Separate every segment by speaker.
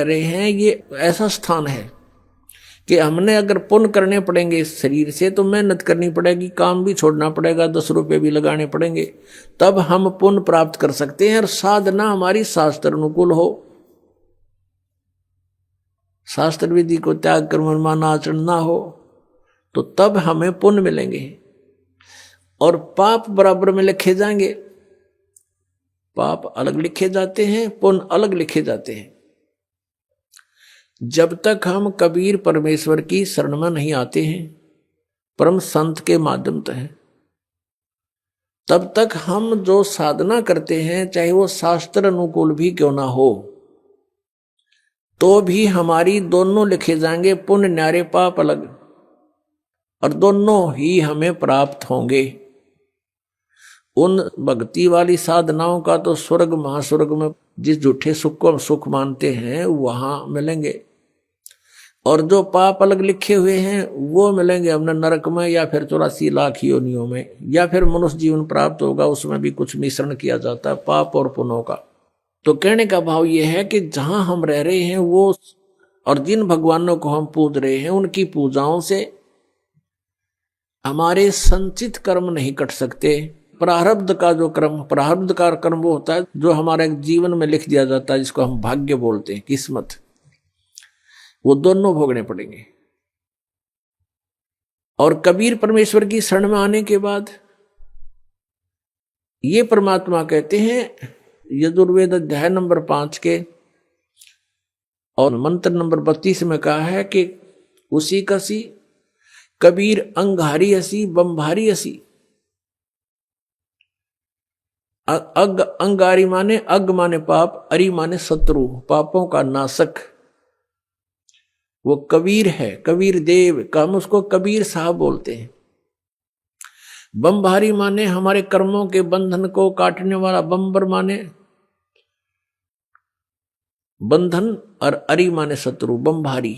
Speaker 1: रहे हैं ये ऐसा स्थान है कि हमने अगर पुण्य करने पड़ेंगे इस शरीर से तो मेहनत करनी पड़ेगी, काम भी छोड़ना पड़ेगा, 10 रुपये भी लगाने पड़ेंगे, तब हम पुण्य प्राप्त कर सकते हैं। और साधना हमारी शास्त्र अनुकूल हो, शास्त्र विधि को त्याग कर मनमाना आचरण ना हो, तो तब हमें पुण्य मिलेंगे और पाप बराबर में लिखे जाएंगे। पाप अलग लिखे जाते हैं, पुण्य अलग लिखे जाते हैं। जब तक हम कबीर परमेश्वर की शरण में नहीं आते हैं परम संत के माध्यम से, तब तक हम जो साधना करते हैं चाहे वो शास्त्र अनुकूल भी क्यों ना हो, तो भी हमारी दोनों लिखे जाएंगे, पुण्य न्यारे पाप अलग, और दोनों ही हमें प्राप्त होंगे। उन भक्ति वाली साधनाओं का तो स्वर्ग महास्वर्ग में जिस झूठे सुख को हम सुख मानते हैं वहां मिलेंगे, और जो पाप अलग लिखे हुए हैं वो मिलेंगे हमने नरक में, या फिर 84 लाख योनियों में, या फिर मनुष्य जीवन प्राप्त होगा, उसमें भी कुछ मिश्रण किया जाता है पाप और पुण्यों का। तो कहने का भाव ये है कि जहां हम रह रहे हैं वो और जिन भगवानों को हम पूज रहे हैं उनकी पूजाओं से हमारे संचित कर्म नहीं कट सकते। प्रारब्ध का जो कर्म, प्रारब्ध का कर्म वो होता है जो हमारे जीवन में लिख दिया जाता है, जिसको हम भाग्य बोलते हैं, किस्मत, वो दोनों भोगने पड़ेंगे। और कबीर परमेश्वर की शरण में आने के बाद ये परमात्मा कहते हैं यजुर्वेद अध्याय नंबर 5 के और मंत्र नंबर 32 में कहा है कि उसी कसी कबीर अंगारी असी बम्भारी असी। अग अंगारी माने अग माने पाप, अरि माने शत्रु, पापों का नाशक, वो कबीर है, कबीर देव का, हम उसको कबीर साहब बोलते हैं। बम्भारी माने हमारे कर्मों के बंधन को काटने वाला, बम्बर माने बंधन, और अरि माने शत्रु, बम्भारी।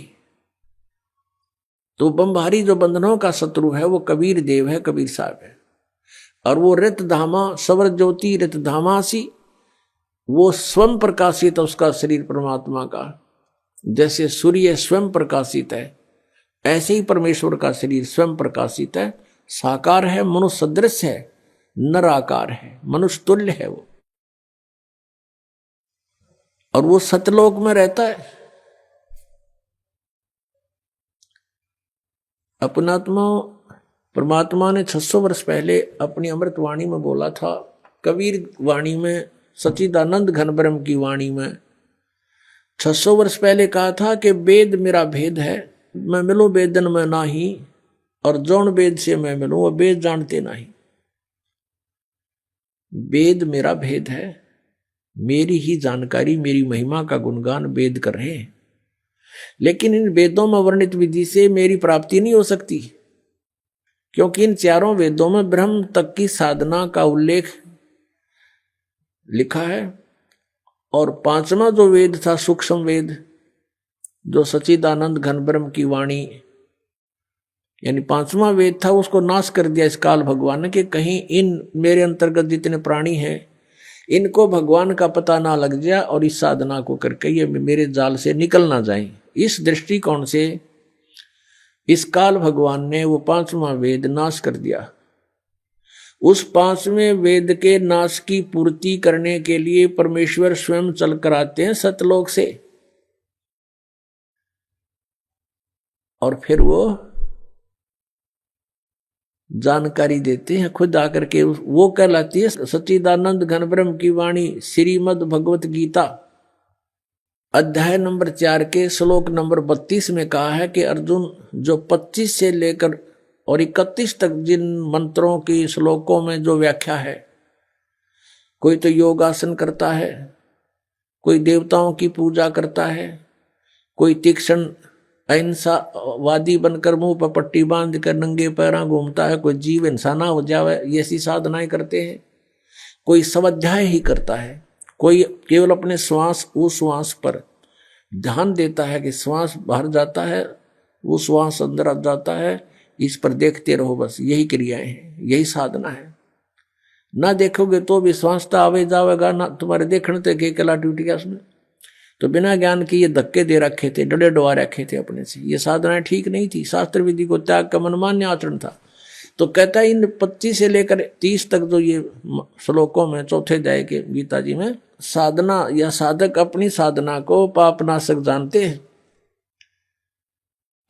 Speaker 1: तो बम्भारी जो बंधनों का शत्रु है वो कबीर देव है, कबीर साहब है। और वो रित धामा सवर ज्योति रित धामासी, वो स्वयं प्रकाशित है उसका शरीर परमात्मा का। जैसे सूर्य स्वयं प्रकाशित है ऐसे ही परमेश्वर का शरीर स्वयं प्रकाशित है, साकार है, मनुष्य सदृश है, नर आकार है, मनुष्य तुल्य है वो। और वो सतलोक में रहता है। अपनात्मा परमात्मा ने 600 वर्ष पहले अपनी अमृत वाणी में बोला था, कबीर वाणी में, सच्चिदानंद घन ब्रह्म की वाणी में 600 वर्ष पहले कहा था कि वेद मेरा भेद है, मैं मिलूं वेदन में नाही, और जौन वेद से मैं मिलूं वो वेद जानते नहीं। वेद मेरा भेद है, मेरी ही जानकारी, मेरी महिमा का गुणगान वेद कर रहे हैं, लेकिन इन वेदों में वर्णित विधि से मेरी प्राप्ति नहीं हो सकती, क्योंकि इन चारों वेदों में ब्रह्म तक की साधना का उल्लेख लिखा है। और 5वां जो वेद था सूक्ष्म वेद, जो सच्चिदानंद घन ब्रह्म की वाणी, यानी 5वां वेद था, उसको नाश कर दिया इस काल भगवान ने कि कहीं इन मेरे अंतर्गत जितने प्राणी हैं इनको भगवान का पता ना लग जाए और इस साधना को करके ये मेरे जाल से निकल ना जाए। इस दृष्टिकोण से इस काल भगवान ने वो 5वां वेद नाश कर दिया। उस 5वें वेद के नाश की पूर्ति करने के लिए परमेश्वर स्वयं चल कर आते हैं सतलोक से, और फिर वो जानकारी देते हैं खुद आकर के। वो कहलाती है सच्चिदानंद घन ब्रह्म की वाणी। श्रीमद् भगवत गीता अध्याय नंबर 4 के श्लोक नंबर 32 में कहा है कि अर्जुन, जो 25 से लेकर और 31 तक जिन मंत्रों की श्लोकों में जो व्याख्या है, कोई तो योगासन करता है, कोई देवताओं की पूजा करता है, कोई तीक्ष्ण अहिंसावादी बनकर मुंह पर पट्टी बांध कर नंगे पैरा घूमता है, कोई जीव इंसाना हो जावे ऐसी साधनाएं करते हैं, कोई स्वाध्याय ही करता है, कोई केवल अपने श्वास उश्वास पर ध्यान देता है कि श्वास बाहर जाता है, वो श्वास अंदर आ जाता है, इस पर देखते रहो, बस यही क्रियाएं हैं, यही साधना है। ना देखोगे तो भी श्वास तो आवे जावेगा, ना तुम्हारे देखने तो के कला ड्यूटी है उसमें। तो बिना ज्ञान के ये धक्के दे रखे थे, डरे डुआ रखे थे अपने से। ये साधनाएं ठीक नहीं थी, शास्त्र विधि को त्याग का मनमान्य आचरण था। तो कहता है इन 25 से लेकर 30 तक जो ये श्लोकों में चौथे अध्याय के गीता जी में साधना या साधक अपनी साधना को पापनाशक जानते हैं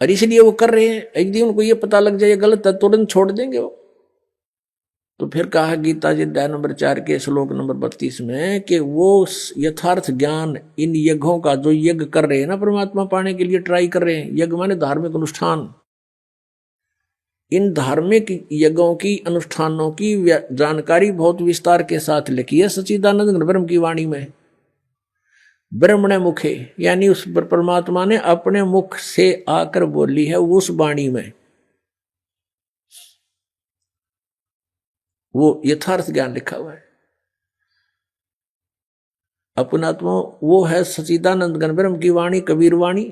Speaker 1: और इसलिए वो कर रहे हैं। एक दिन उनको ये पता लग जाए गलत है, तुरंत छोड़ देंगे वो। तो फिर कहा गीता जी अध्याय नंबर 4 के श्लोक नंबर 32 में कि वो यथार्थ ज्ञान इन यज्ञों का, जो यज्ञ कर रहे हैं ना परमात्मा पाने के लिए ट्राई कर रहे हैं, यज्ञ माने धार्मिक अनुष्ठान, इन धार्मिक यज्ञों की अनुष्ठानों की जानकारी बहुत विस्तार के साथ लिखी है सच्चिदानंद ब्रह्म की वाणी में। ब्रह्मणे मुखे यानी उस परमात्मा ने अपने मुख से आकर बोली है उस वाणी में, वो यथार्थ ज्ञान लिखा हुआ है। अपनात्मा वो है सच्चिदानंद घन ब्रह्म की वाणी, कबीर वाणी।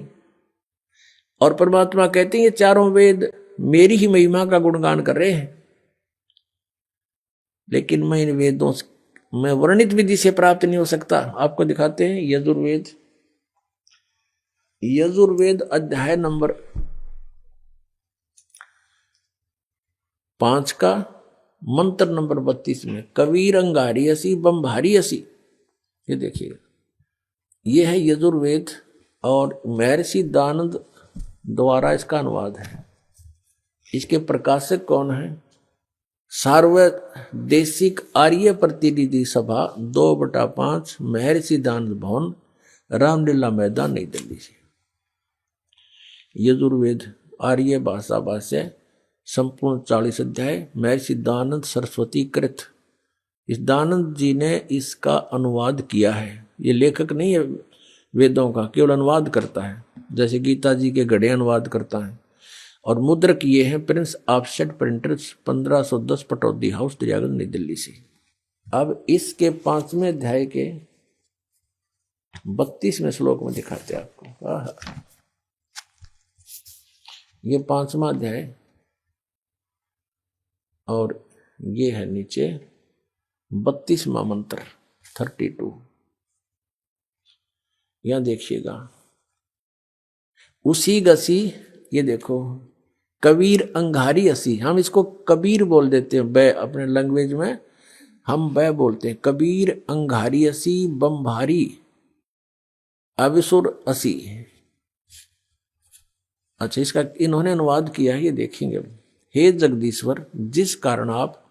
Speaker 1: और परमात्मा कहते हैं ये चारों वेद मेरी ही महिमा का गुणगान कर रहे हैं, लेकिन मैं इन वेदों में वर्णित विधि से प्राप्त नहीं हो सकता। आपको दिखाते हैं यजुर्वेद, यजुर्वेद अध्याय नंबर 5 का मंत्र नंबर 32 में कबीर अंगारी असी बम्भारी असी। ये देखिए ये है यजुर्वेद और महर्षि दानंद द्वारा इसका अनुवाद है। इसके प्रकाशक कौन है? सार्वदेशिक आर्य प्रतिनिधि सभा 2/5 महर्षि दानंद भवन रामलीला मैदान नई दिल्ली से। यजुर्वेद आर्य भाषा भाष्य संपूर्ण 40 अध्याय महर्षि दानंद सरस्वती कृत। इस दानंद जी ने इसका अनुवाद किया है। ये लेखक नहीं है वेदों का, केवल अनुवाद करता है, जैसे गीता जी के गढ़े अनुवाद करता है। और मुद्रक ये हैं Prince offset printers 1510 Pataudi house Daryaganj नई दिल्ली से। अब इसके 5वें अध्याय के 32वें श्लोक में दिखाते हैं आपको। ये 5वां अध्याय और ये है नीचे 32वां मंत्र 32। यहां देखिएगा उसी गसी, ये देखो कबीर अंगारी असी, हम इसको कबीर बोल देते हैं बै, अपने लैंग्वेज में हम बै बोलते हैं। कबीर अंगारी असी बम्भारी अविसुर असी। अच्छा इसका इन्होंने अनुवाद किया है, ये देखेंगे। हे जगदीश्वर जिस कारण आप,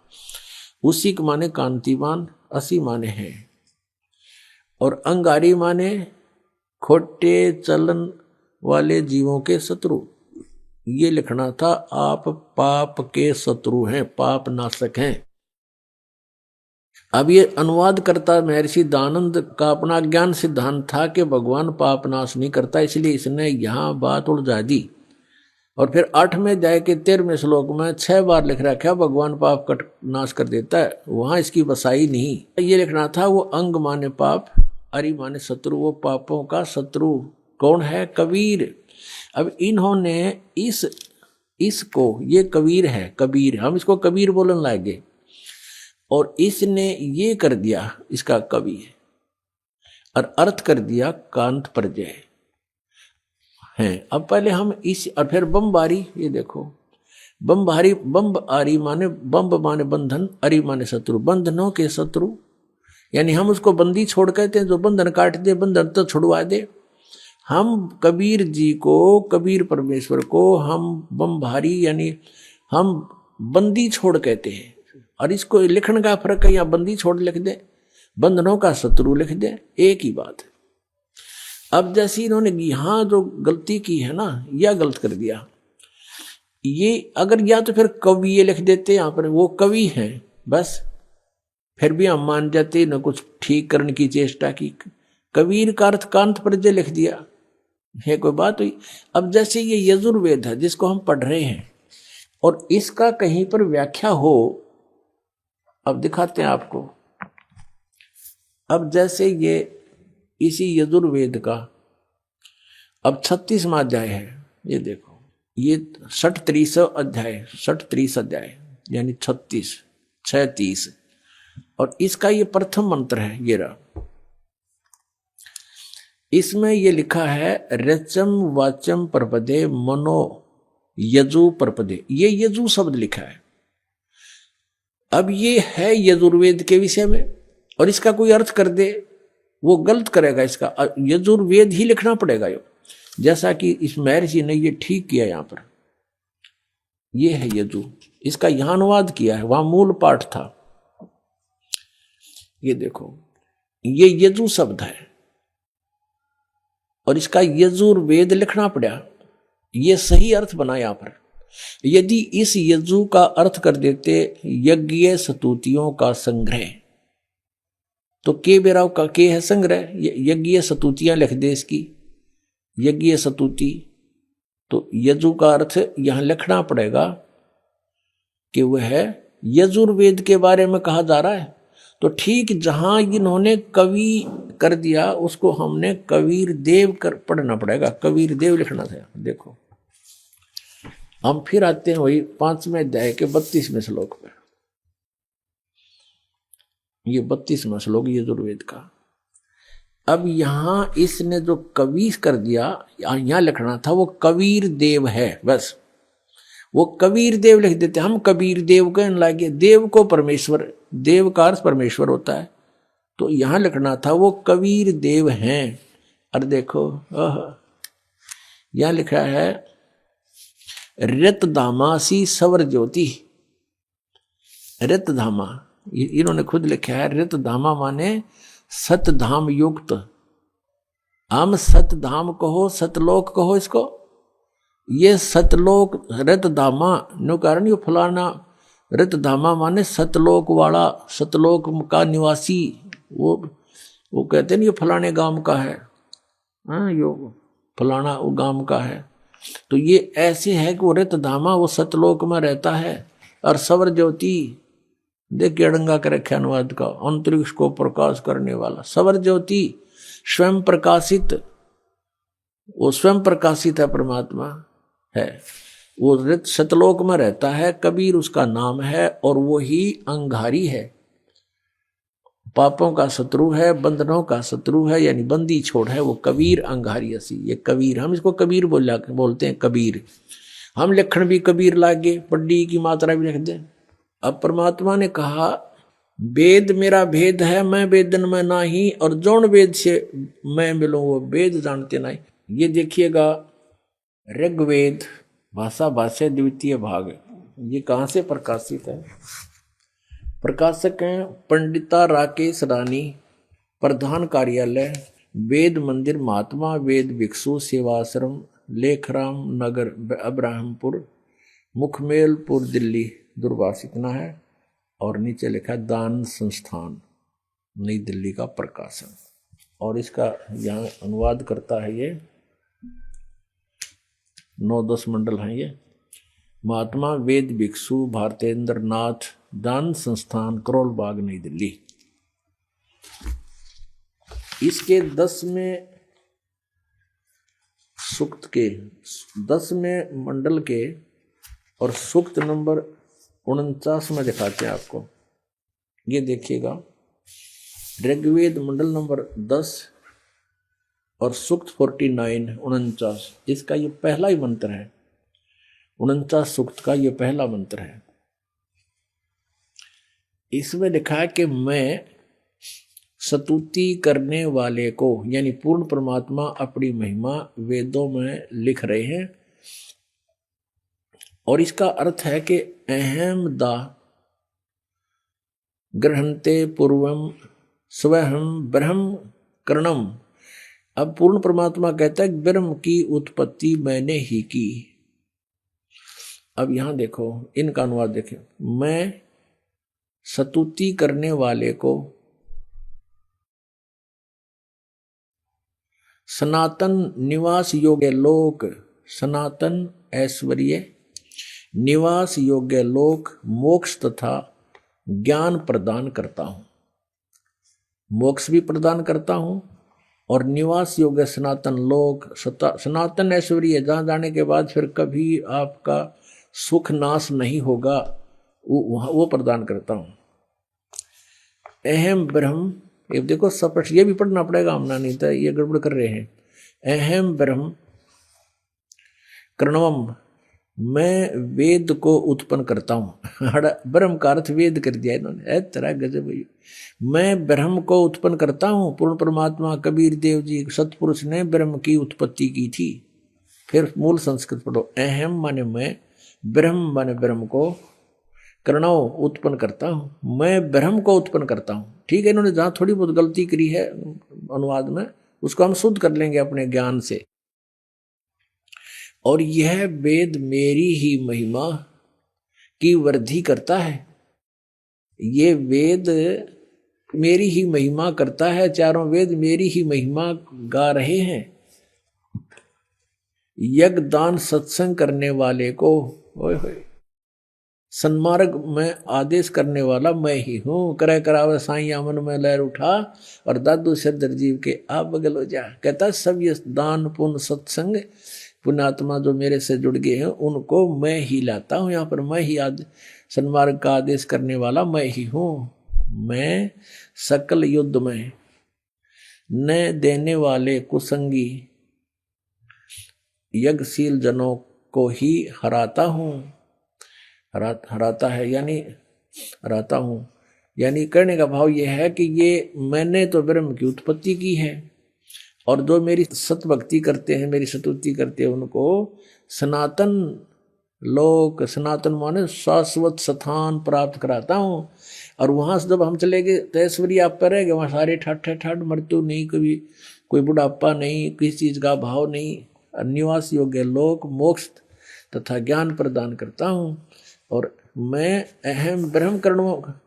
Speaker 1: उसी के माने कांतिमान, असी माने हैं, और अंगारी माने खोटे चलन वाले जीवों के शत्रु। ये लिखना था आप पाप के शत्रु हैं, पाप नाशक हैं। अब ये अनुवाद करता महर्षि दानंद का अपना ज्ञान सिद्धांत था कि भगवान पाप नाश नहीं करता, इसलिए इसने यहां बात उलझा दी। और फिर 8वें अध्याय के 13वें श्लोक में 6 बार लिख रखा भगवान पाप का नाश कर देता है, वहां इसकी बसाई नहीं। ये लिखना था वो अंग माने पाप, अरि माने शत्रु, वो पापों का शत्रु कौन है? कबीर। अब इन्होंने इसको, ये कबीर है, कबीर, हम इसको कबीर बोलने लगे और इसने ये कर दिया इसका कवि और अर्थ कर दिया कांत प्रजय है। अब पहले हम इस, और फिर बम्बारी, ये देखो बम्बारी, बम्ब आरी माने, बम्ब माने बंधन, अरि माने शत्रु, बंधनों के शत्रु। यानी हम उसको बंदी छोड़ कहते हैं, जो बंधन काट दे, बंधन तो छुड़वा दे। हम कबीर जी को, कबीर परमेश्वर को हम बम्भारी यानी हम बंदी छोड़ कहते हैं। और इसको लिखने का फर्क है, या बंदी छोड़ लिख दे, बंधनों का शत्रु लिख दे, एक ही बात है। अब जैसे इन्होंने यहां जो गलती की है ना, यह गलत कर दिया। ये अगर या तो फिर कवि ये लिख देते, यहां पर वो कवि हैं बस, फिर भी हम मान जाते, न कुछ ठीक करने की चेष्टा की। कबीर का अर्थ कांत प्रजय लिख दिया, है कोई बात हुई? अब जैसे ये यजुर्वेद है जिसको हम पढ़ रहे हैं और इसका कहीं पर व्याख्या हो, अब दिखाते हैं आपको। अब जैसे ये इसी यजुर्वेद का अब 36वां अध्याय है, ये देखो, ये 36 अध्याय, 36 अध्याय यानी 36 36, और इसका ये प्रथम मंत्र है, ये रहा। इसमें ये लिखा है रचम वाचम परपदे मनो यजु परपदे, ये यजु शब्द लिखा है। अब ये है यजुर्वेद के विषय में, और इसका कोई अर्थ कर दे वो गलत करेगा, इसका यजुर्वेद ही लिखना पड़ेगा। यो जैसा कि इस महर्षि ने ये ठीक किया, यहां पर ये है यजु, इसका यहां अनुवाद किया है, वहां मूल पाठ था। ये देखो ये यजु शब्द है और इसका यजुर्वेद लिखना पड़ा, ये सही अर्थ बना यहां पर। यदि इस यजु का अर्थ कर देते यज्ञ स्तुतियों का संग्रह, तो के बेराव का के है संग्रह, यज्ञ स्तुतियां लिख दे इसकी यज्ञ स्तुति, तो यजु का अर्थ यहां लिखना पड़ेगा कि वह है यजुर्वेद के बारे में कहा जा रहा है। तो ठीक जहां इन्होंने कवि कर दिया उसको हमने कबीर देव कर पढ़ना पड़ेगा, कबीर देव लिखना था। देखो हम फिर आते हैं वही 5वें अध्याय के 32वें श्लोक पे, ये 32वां श्लोक यजुर्वेद का। अब यहां इसने जो कवि कर दिया, यहां लिखना था वो कबीर देव है, बस वो कबीर देव लिख देते, हम कबीर देव कहने लगे। देव को परमेश्वर, देव का अर्थ परमेश्वर होता है, तो यहां लिखना था वो कबीर देव हैं। और देखो यहां लिखा है रित धामासी सवर ज्योति, रित धामा इन्होंने खुद लिखा है, रित धामा माने सतधाम युक्त। हम सतधाम कहो सतलोक कहो इसको, ये सतलोक रित धामा नो कारण ये फलाना, रित धामा माने सतलोक वाला, सतलोक का निवासी। वो कहते हैं ये फलाने गांव का है, हाँ यो फलाना वो गांव का है। तो ये ऐसे है कि वो रित धामा वो सतलोक में रहता है। और सवर ज्योति देखिए अड़ंगा के रखे अनुवाद का, अंतरिक्ष को प्रकाश करने वाला सवर ज्योति, स्वयं प्रकाशित, वो स्वयं प्रकाशित है, परमात्मा है, वो रित सतलोक में रहता है। कबीर उसका नाम है और वो ही अंगारी है, पापों का शत्रु है, बंधनों का शत्रु है, यानी बंदी छोड़ है वो कबीर अंगारी असी। ये कबीर, हम इसको कबीर बोलते हैं कबीर। हम लिखण भी कबीर लागे, पड्डी की मात्रा भी लिख दें। अब परमात्मा ने कहा वेद मेरा भेद है, मैं वेदन में नाही, और जौन वेद से मैं मिलूं वो वेद जानते नहीं। ये देखिएगा ऋग्वेद भाषा भाष्य द्वितीय भाग, ये कहाँ से प्रकाशित है? प्रकाशक हैं पंडिता राकेश रानी, प्रधान कार्यालय वेद मंदिर महात्मा वेद भिक्षु सेवाश्रम लेखराम नगर अब्राहमपुर मुखमेलपुर दिल्ली दूरभाष इतना है। और नीचे लिखा है दान संस्थान नई दिल्ली का प्रकाशन। और इसका यहाँ अनुवाद करता है ये 9-10 मंडल हैं ये। महात्मा वेद भिक्षु भारतेंद्र नाथ दान संस्थान करोल बाग नई दिल्ली। इसके 10वें सूक्त के 10वें मंडल के और सूक्त नंबर 49 में दिखाते हैं आपको। ये देखिएगा ऋग्वेद मंडल नंबर 10 और सूक्त 49 इसका ये पहला ही मंत्र है। 49 सूक्त का ये पहला मंत्र है। इसमें लिखा है कि मैं स्तुति करने वाले को, यानी पूर्ण परमात्मा अपनी महिमा वेदों में लिख रहे हैं। और इसका अर्थ है कि अहम दा ग्रहणते पूर्वम स्वहम ब्रह्म करणम। अब पूर्ण परमात्मा कहता है ब्रह्म की उत्पत्ति मैंने ही की। अब यहां देखो इनका अनुवाद देखें, मैं स्तुति करने वाले को सनातन निवास योग्य लोक, सनातन ऐश्वर्य निवास योग्य लोक मोक्ष तथा ज्ञान प्रदान करता हूं। मोक्ष भी प्रदान करता हूं और निवास योग्य सनातन लोक, सनातन ऐश्वर्य जहां जाने के बाद फिर कभी आपका सुख नाश नहीं होगा, वो प्रदान करता हूं। अहम ब्रह्म ये देखो स्पष्ट, ये भी पढ़ना पड़ेगा, हमने नहीं तो ये गड़बड़ कर रहे हैं। अहम ब्रह्म करणवम, मैं वेद को उत्पन्न करता हूं। ब्रह्म का अर्थ वेद कर दिया इन्होंने, तरह गजब। मैं ब्रह्म को उत्पन्न करता हूं। पूर्ण परमात्मा कबीर देव जी सतपुरुष ने ब्रह्म की उत्पत्ति की थी। फिर मूल संस्कृत पढ़ो। अहम माने मैं, ब्रह्म माने ब्रह्म को, करणव उत्पन्न करता हूं, मैं ब्रह्म को उत्पन्न करता हूं। ठीक है, इन्होंने जहां थोड़ी बहुत गलती करी है अनुवाद में, उसको हम शुद्ध कर लेंगे अपने ज्ञान से। और यह वेद मेरी ही महिमा की वृद्धि करता है। ये वेद मेरी ही महिमा करता है, चारों वेद मेरी ही महिमा गा रहे हैं। यज्ञ दान सत्संग करने वाले को सन्मार्ग में आदेश करने वाला मैं ही हूं। करे करावे साईं मन में लहर उठा, और दादू सिरदर जीव के आप बगल हो जा। कहता सब ये दान पुण्य सत्संग पुण्यात्मा जो मेरे से जुड़ गए हैं उनको मैं ही लाता हूं। यहाँ पर मैं ही सन्मार्ग का आदेश करने वाला मैं ही हूं। मैं सकल युद्ध में न देने वाले कुसंगी यज्ञशील जनों को ही हराता हूं। हराता है यानी हराता हूं, यानी करने का भाव यह है कि ये मैंने तो ब्रह्म की उत्पत्ति की है, और जो मेरी सतभक्ति करते हैं, मेरी सतुति करते हैं, उनको सनातन लोक, सनातन माने शाश्वत स्थान प्राप्त कराता हूं। और वहां से जब हम चले गए तो ऐश्वर्य आप पर रहेगा, वहां सारे ठाठ मृत्यु नहीं, कभी कोई बुढ़ापा नहीं, किसी चीज का भाव नहीं, निवास योग्य लोक मोक्ष तथा ज्ञान प्रदान करता हूं। और मैं अहम ब्रह्म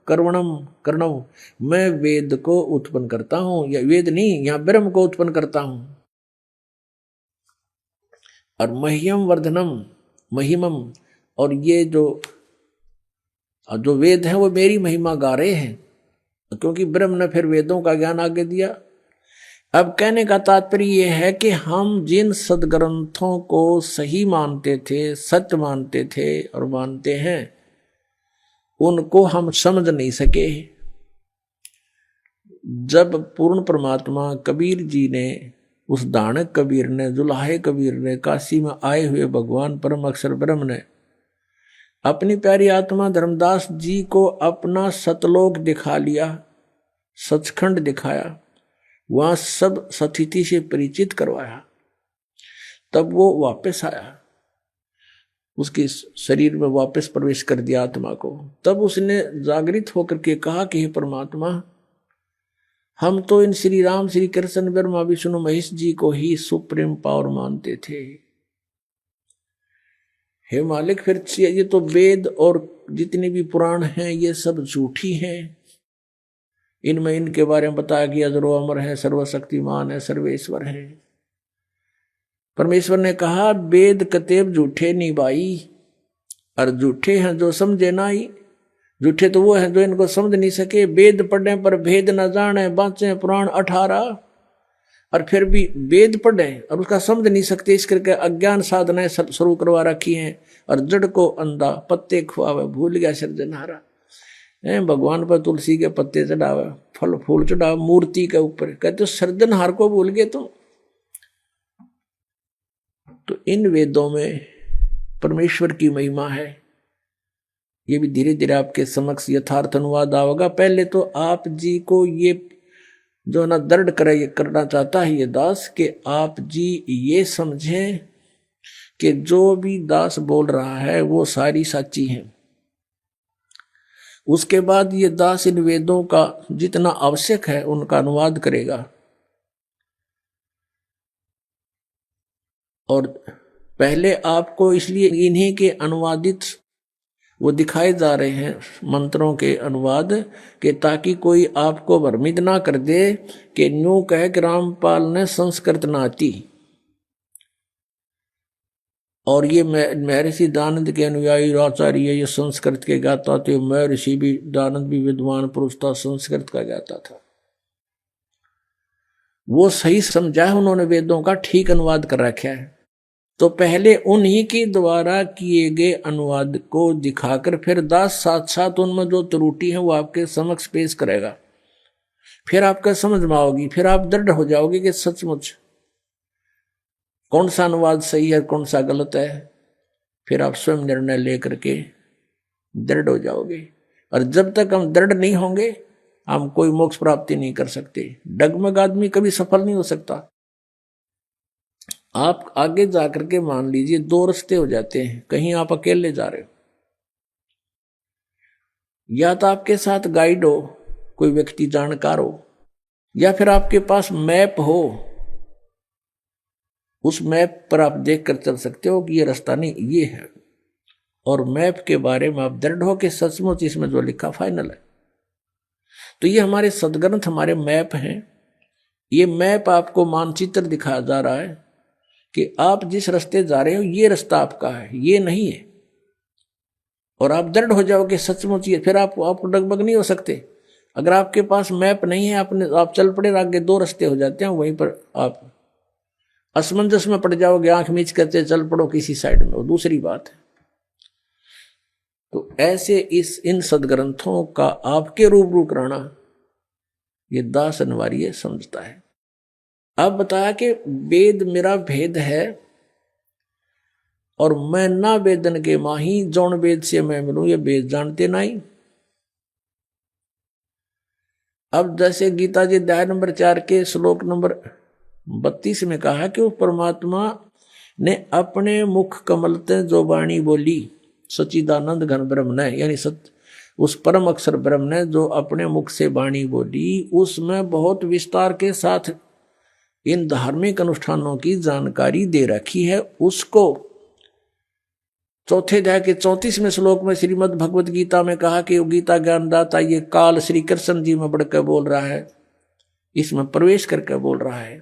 Speaker 1: करणम, मैं वेद को उत्पन्न करता हूं, या वेद नहीं, यहां ब्रह्म को उत्पन्न करता हूं। और मह्यम वर्धनम, महिमम, और ये जो वेद है वो मेरी महिमा गा रहे हैं, क्योंकि ब्रह्म ने फिर वेदों का ज्ञान आगे दिया। अब कहने का तात्पर्य यह है कि हम जिन सदग्रंथों को सही मानते थे, सत्य मानते थे और मानते हैं, उनको हम समझ नहीं सके। जब पूर्ण परमात्मा कबीर जी ने, उस दानक कबीर ने, जुलाहे कबीर ने, काशी में आए हुए भगवान परम अक्षर ब्रह्म ने अपनी प्यारी आत्मा धर्मदास जी को अपना सतलोक दिखा लिया, सचखंड दिखाया, वहां सब सतिथि से परिचित करवाया, तब वो वापस आया, उसके शरीर में वापस प्रवेश कर दिया आत्मा को। तब उसने जागृत होकर के कहा कि हे परमात्मा, हम तो इन श्री राम, श्री कृष्ण, ब्रह्मा विष्णु महेश जी को ही सुप्रीम पावर मानते थे। हे मालिक, फिर ये तो वेद और जितने भी पुराण हैं ये सब झूठी हैं। इनमें इनके बारे में बताया गया जो अमर है, सर्वशक्तिमान है, सर्वेश्वर है। परमेश्वर ने कहा वेद कतेब झूठे नहीं भाई, और झूठे हैं जो समझे ना ही। झूठे तो वो हैं जो इनको समझ नहीं सके। वेद पढ़ने पर भेद न जाने, बाँचे पुराण 18, और फिर भी वेद पढ़े और उसका समझ नहीं सकते, इस करके अज्ञान साधनाएं शुरू करवा रखी हैं। और जड़ को अंधा पत्ते खुआवे, भूल गया सृजनहारा। भगवान पर तुलसी के पत्ते चढ़ावे, फल फूल चढ़ावे मूर्ति के ऊपर, कहते सृजनहार को भूल गए तुम। तो इन वेदों में परमेश्वर की महिमा है। ये भी धीरे धीरे आपके समक्ष यथार्थ अनुवाद आएगा। पहले तो आप जी को ये जो ना दृढ़ करना चाहता है ये दास, कि आप जी ये समझें कि जो भी दास बोल रहा है वो सारी सच्ची है। उसके बाद ये दास इन वेदों का जितना आवश्यक है उनका अनुवाद करेगा। और पहले आपको इसलिए इन्हीं के अनुवादित वो दिखाए जा रहे हैं मंत्रों के अनुवाद, के ताकि कोई आपको भ्रमित ना कर दे कि न्यू कह कि रामपाल ने संस्कृत ना आती। और ये महर्षि दानंद के अनुयायी आचार्य ये संस्कृत के गाता थे। महर्षि भी दानंद भी विद्वान पुरुष था, संस्कृत का गाता था। वो सही समझा है उन्होंने, वेदों का ठीक अनुवाद कर रखा है। तो पहले उन्हीं के द्वारा किए गए अनुवाद को दिखाकर फिर दास साथ साथ उनमें जो त्रुटि है वो आपके समक्ष पेश करेगा। फिर आपका समझ में आओगी, फिर आप दृढ़ हो जाओगे कि सचमुच कौन सा अनुवाद सही है कौन सा गलत है। फिर आप स्वयं निर्णय लेकर के दृढ़ हो जाओगे। और जब तक हम दृढ़ नहीं होंगे हम कोई मोक्ष प्राप्ति नहीं कर सकते। डगमग आदमी कभी सफल नहीं हो सकता। आप आगे जाकर के मान लीजिए दो रास्ते हो जाते हैं, कहीं आप अकेले जा रहे हो, या तो आपके साथ गाइड हो, कोई व्यक्ति जानकार हो, या फिर आपके पास मैप हो, उस मैप पर आप देख कर चल सकते हो कि ये रास्ता नहीं ये है, और मैप के बारे में आप दृढ़ हो कि सचमुच इसमें जो लिखा फाइनल है। तो ये हमारे सदग्रंथ हमारे मैप हैं। ये मैप आपको मानचित्र दिखाया जा रहा है कि आप जिस रास्ते जा रहे हो ये रास्ता आपका है, ये नहीं है। और आप दृढ़ हो जाओगे सचमुच ये, फिर आप डगमग नहीं हो सकते। अगर आपके पास मैप नहीं है, आप चल पड़े, आगे दो रास्ते हो जाते हैं, वहीं पर आप असमंजस में पड़ जाओगे, आंख मीच करते चल पड़ो किसी साइड में, वो दूसरी बात है। तो ऐसे इन सदग्रंथों का आपके रूबरू कराना ये दास अनिवार्य समझता है। अब बताया कि वेद मेरा भेद है और मैं ना वेदन के माही, जौन वेद से मैं मिलूं ये वेद जानते नहीं। अब जैसे गीता जी अध्याय नंबर 4 के श्लोक नंबर 32 में कहा कि वो परमात्मा ने अपने मुख कमल ते जो वाणी बोली, सच्चिदानंद घन ब्रह्म ने, यानी उस परम अक्षर ब्रह्म ने जो अपने मुख से वाणी बोली, उसमें बहुत विस्तार के साथ इन धार्मिक अनुष्ठानों की जानकारी दे रखी है। उसको चौथे अध्याय के 34वें श्लोक में श्रीमद् भगवत गीता में कहा कि गीता ज्ञानदाता ये काल श्री कृष्ण जी में बढ़कर बोल रहा है, इसमें प्रवेश करके बोल रहा है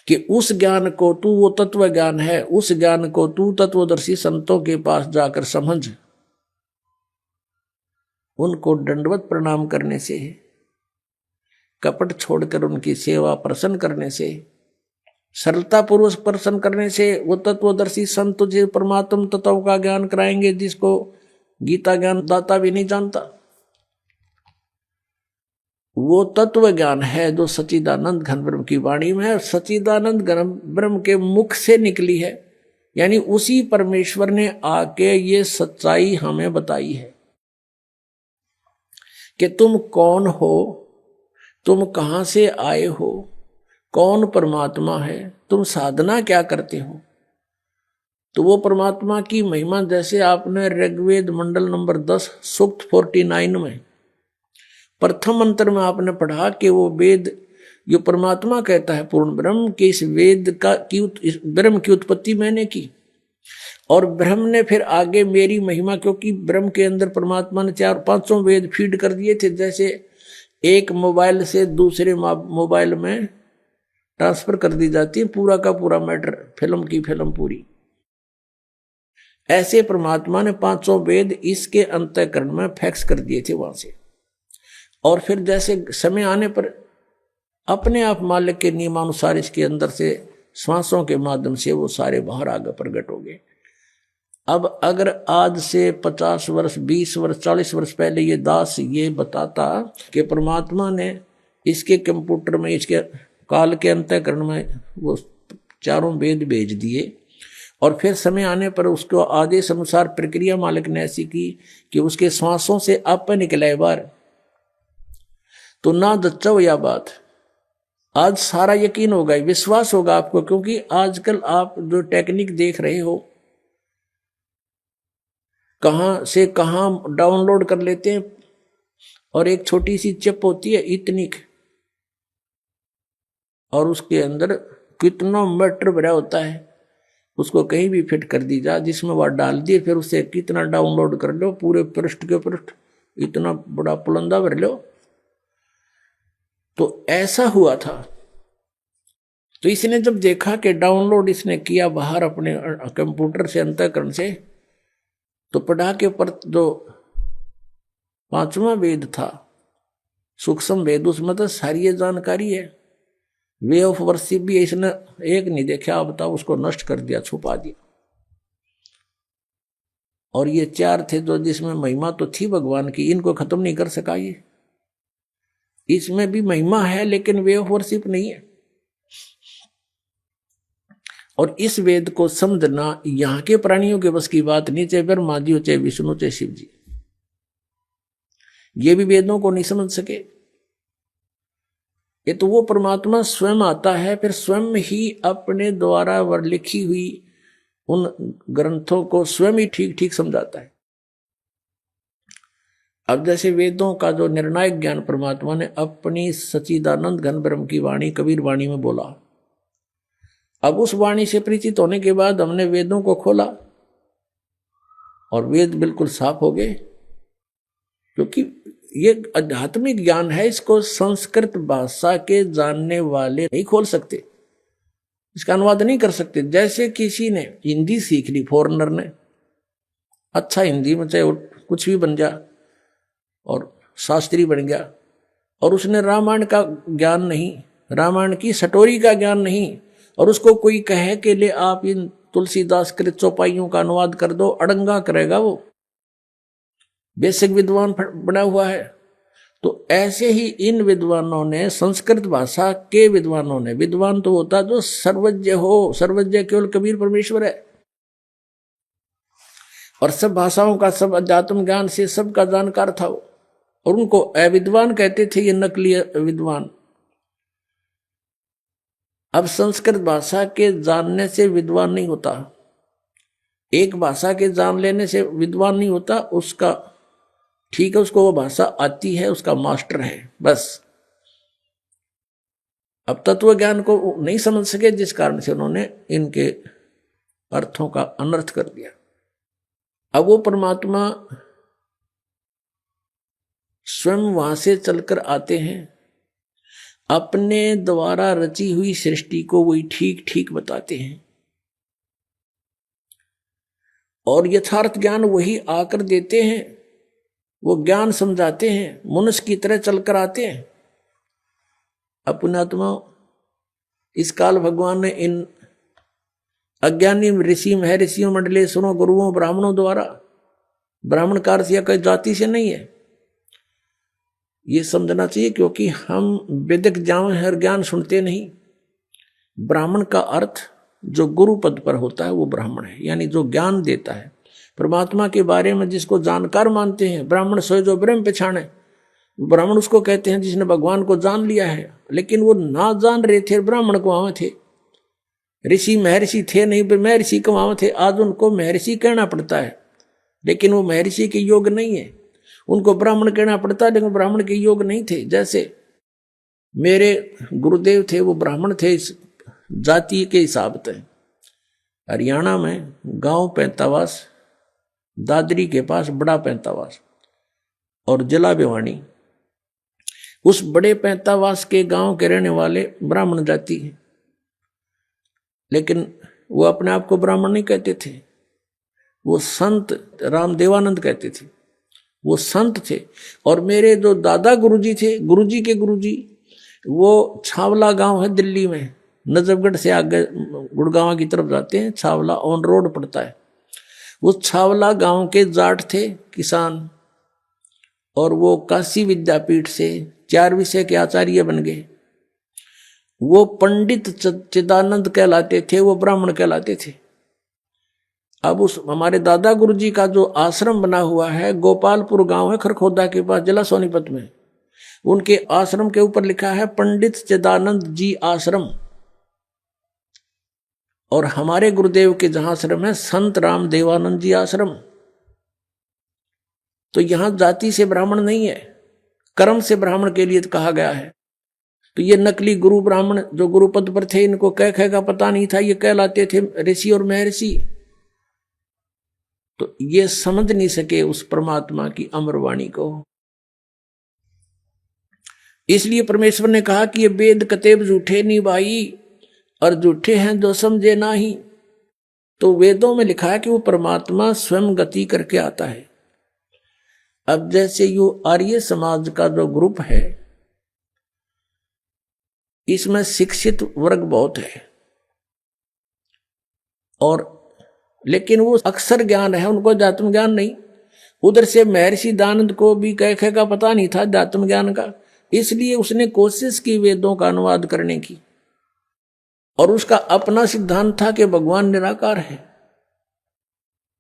Speaker 1: कि उस ज्ञान को तू, वो तत्व ज्ञान है, उस ज्ञान को तू तत्वदर्शी संतों के पास जाकर समझ, उनको दंडवत प्रणाम करने से, कपट छोड़कर उनकी सेवा प्रसन्न करने से, सरलता पूर्वक प्रसन्न करने से वो तत्वदर्शी संत तुझे परमात्म तत्व का ज्ञान कराएंगे जिसको गीता ज्ञान दाता भी नहीं जानता। वो तत्व ज्ञान है जो सच्चिदानंद घन ब्रह्म की वाणी में है, सच्चिदानंद घन ब्रह्म के मुख से निकली है। यानी उसी परमेश्वर ने आके ये सच्चाई हमें बताई है कि तुम कौन हो, तुम कहां से आए हो, कौन परमात्मा है, तुम साधना क्या करते हो। तो वो परमात्मा की महिमा जैसे आपने ऋग्वेद मंडल नंबर 10 सूक्त 49 में प्रथम मंत्र में आपने पढ़ा कि वो वेद जो परमात्मा कहता है पूर्ण ब्रह्म के, इस वेद का इस ब्रह्म की उत्पत्ति मैंने की। और ब्रह्म ने फिर आगे मेरी महिमा, क्योंकि ब्रह्म के अंदर परमात्मा ने 4-5 वेद फीड कर दिए थे, जैसे एक मोबाइल से दूसरे मोबाइल में ट्रांसफर कर दी जाती है पूरा का पूरा मैटर, फिल्म की फिल्म पूरी। ऐसे परमात्मा ने 5 वेद इसके अंतःकरण में फैक्स कर दिए थे वहां से। और फिर जैसे समय आने पर अपने आप मालिक के नियमानुसार इसके अंदर से श्वासों के माध्यम से वो सारे बाहर आगे प्रकट हो गए। अब अगर आज से 50 वर्ष 20 वर्ष 40 वर्ष पहले ये दास ये बताता कि परमात्मा ने इसके कंप्यूटर में, इसके काल के अंतःकरण में वो 4 वेद भेज दिए, और फिर समय आने पर उसको आदेश अनुसार प्रक्रिया मालिक ने ऐसी की कि उसके श्वासों से आप निकले बाहर, तो ना दच्चो या बात। आज सारा यकीन होगा, विश्वास होगा आपको, क्योंकि आजकल आप जो टेक्निक देख रहे हो कहां से कहां डाउनलोड कर लेते हैं, और एक छोटी सी चिप होती है इतनी, और उसके अंदर कितना मैटर भरा होता है, उसको कहीं भी फिट कर दी जा, जिसमें वह डाल दिए, फिर उसे कितना डाउनलोड कर लो, पूरे पृष्ठ के पृष्ठ इतना बड़ा पुलंदा भर लो। तो ऐसा हुआ था। तो इसने जब देखा कि डाउनलोड इसने किया बाहर अपने कंप्यूटर से अंतःकरण से, तो पढ़ा के ऊपर जो 5वां वेद था सूक्ष्म वेद, उसमें तो सारी ये जानकारी है। वे ऑफ वर्शिप भी इसने एक नहीं देखा, आप बताओ, उसको नष्ट कर दिया, छुपा दिया। और ये 4 थे जो जिसमें महिमा तो थी भगवान की, इनको खत्म नहीं कर सका ये। इसमें भी महिमा है, लेकिन वे ऑफ वर्शिप नहीं है। और इस वेद को समझना यहाँ के प्राणियों के बस की बात नहीं, चाहे ब्रह्मा जी हो, चाहे विष्णु, चाहे शिव जी, ये भी वेदों को नहीं समझ सके। ये तो वो परमात्मा स्वयं आता है, फिर स्वयं ही अपने द्वारा वर लिखी हुई उन ग्रंथों को स्वयं ही ठीक ठीक समझाता है। अब जैसे वेदों का जो निर्णायक ज्ञान परमात्मा ने अपनी सच्चिदानंद घन ब्रह्म की वाणी कबीर वाणी में बोला, अब उस वाणी से परिचित होने के बाद हमने वेदों को खोला और वेद बिल्कुल साफ हो गए, क्योंकि ये आध्यात्मिक ज्ञान है, इसको संस्कृत भाषा के जानने वाले नहीं खोल सकते, इसका अनुवाद नहीं कर सकते। जैसे किसी ने हिंदी सीख ली, फॉरेनर ने, अच्छा हिंदी में चाहे कुछ भी बन गया और शास्त्री बन गया, और उसने रामायण का ज्ञान नहीं, रामायण की सटोरी का ज्ञान नहीं, और उसको कोई कहे कि ले आप इन तुलसीदास कृत चौपाइयों का अनुवाद कर दो, अड़ंगा करेगा वो, बेसिक विद्वान बना हुआ है। तो ऐसे ही इन विद्वानों ने, संस्कृत भाषा के विद्वानों ने, विद्वान तो होता जो सर्वज्ञ हो, सर्वज्ञ केवल कबीर परमेश्वर है, और सब भाषाओं का, सब अध्यात्म ज्ञान से सबका जानकार था वो, और उनको अविद्वान कहते थे, ये नकली विद्वान। अब संस्कृत भाषा के जानने से विद्वान नहीं होता, एक भाषा के जान लेने से विद्वान नहीं होता, उसका ठीक है, उसको वो भाषा आती है, उसका मास्टर है, बस। अब तत्व ज्ञान को नहीं समझ सके, जिस कारण से उन्होंने इनके अर्थों का अनर्थ कर दिया। अब वो परमात्मा स्वयं वहां से चलकर आते हैं, अपने द्वारा रची हुई सृष्टि को वही ठीक ठीक बताते हैं, और यथार्थ ज्ञान वही आकर देते हैं, वो ज्ञान समझाते हैं, मनुष्य की तरह चलकर आते हैं। पुण्यात्मा, इस काल भगवान ने इन अज्ञानी ऋषि महर्षियों मंडलेश्वरों गुरुओं ब्राह्मणों द्वारा, ब्राह्मण कार से या कोई जाति से नहीं है, ये समझना चाहिए, क्योंकि हम वैदिक ज्ञान सुनते नहीं। ब्राह्मण का अर्थ जो गुरु पद पर होता है वो ब्राह्मण है, यानी जो ज्ञान देता है परमात्मा के बारे में, जिसको जानकार मानते हैं। ब्राह्मण सोए जो ब्रह्म पहचाने, ब्राह्मण उसको कहते हैं जिसने भगवान को जान लिया है, लेकिन वो ना जान रहे थे, ब्राह्मण को वहां थे, ऋषि महर्षि थे नहीं, महर्षि को वहां थे। आज उनको महर्षि कहना पड़ता है, लेकिन वो महर्षि के योग नहीं है, उनको ब्राह्मण कहना पड़ता है, लेकिन ब्राह्मण के योग नहीं थे। जैसे मेरे गुरुदेव थे, वो ब्राह्मण थे इस जाति के हिसाब से। हरियाणा में गांव पैंतावास, दादरी के पास बड़ा पैंतावास और जिला भिवानी, उस बड़े पैंतावास के गांव के रहने वाले ब्राह्मण जाति हैं, लेकिन वो अपने आप को ब्राह्मण नहीं कहते थे, वो संत रामदेवानंद कहते थे, वो संत थे। और मेरे जो दादा गुरुजी थे, गुरुजी के गुरुजी, वो छावला गांव है दिल्ली में, नजफगढ़ से आगे गुड़गांव की तरफ जाते हैं, छावला ऑन रोड पड़ता है। वो छावला गांव के जाट थे, किसान, और वो काशी विद्यापीठ से 4 विषय के आचार्य बन गए। वो पंडित चिदानंद कहलाते थे, वो ब्राह्मण कहलाते थे। अब उस हमारे दादा गुरुजी का जो आश्रम बना हुआ है, गोपालपुर गांव है खरखोदा के पास, जिला सोनीपत में, उनके आश्रम के ऊपर लिखा है पंडित चिदानंद जी आश्रम। और हमारे गुरुदेव के जहां आश्रम है संत राम देवानंद जी आश्रम। तो यहां जाति से ब्राह्मण नहीं है, कर्म से ब्राह्मण के लिए कहा गया है। तो ये नकली गुरु ब्राह्मण जो गुरु पद पर थे, इनको कह का पता नहीं था, ये कहलाते थे ऋषि और महर्षि। तो ये समझ नहीं सके उस परमात्मा की अमर वाणी को। इसलिए परमेश्वर ने कहा कि ये वेद कतेब झूठे नहीं भाई, और झूठे हैं जो समझे ना ही। तो वेदों में लिखा है कि वो परमात्मा स्वयं गति करके आता है। अब जैसे यो आर्य समाज का जो ग्रुप है, इसमें शिक्षित वर्ग बहुत है, और लेकिन वो अक्षर ज्ञान है, उनको अध्यात्म ज्ञान नहीं। उधर से महर्षि दानंद को भी कह का पता नहीं था अध्यात्म ज्ञान का, इसलिए उसने कोशिश की वेदों का अनुवाद करने की, और उसका अपना सिद्धांत था कि भगवान निराकार है।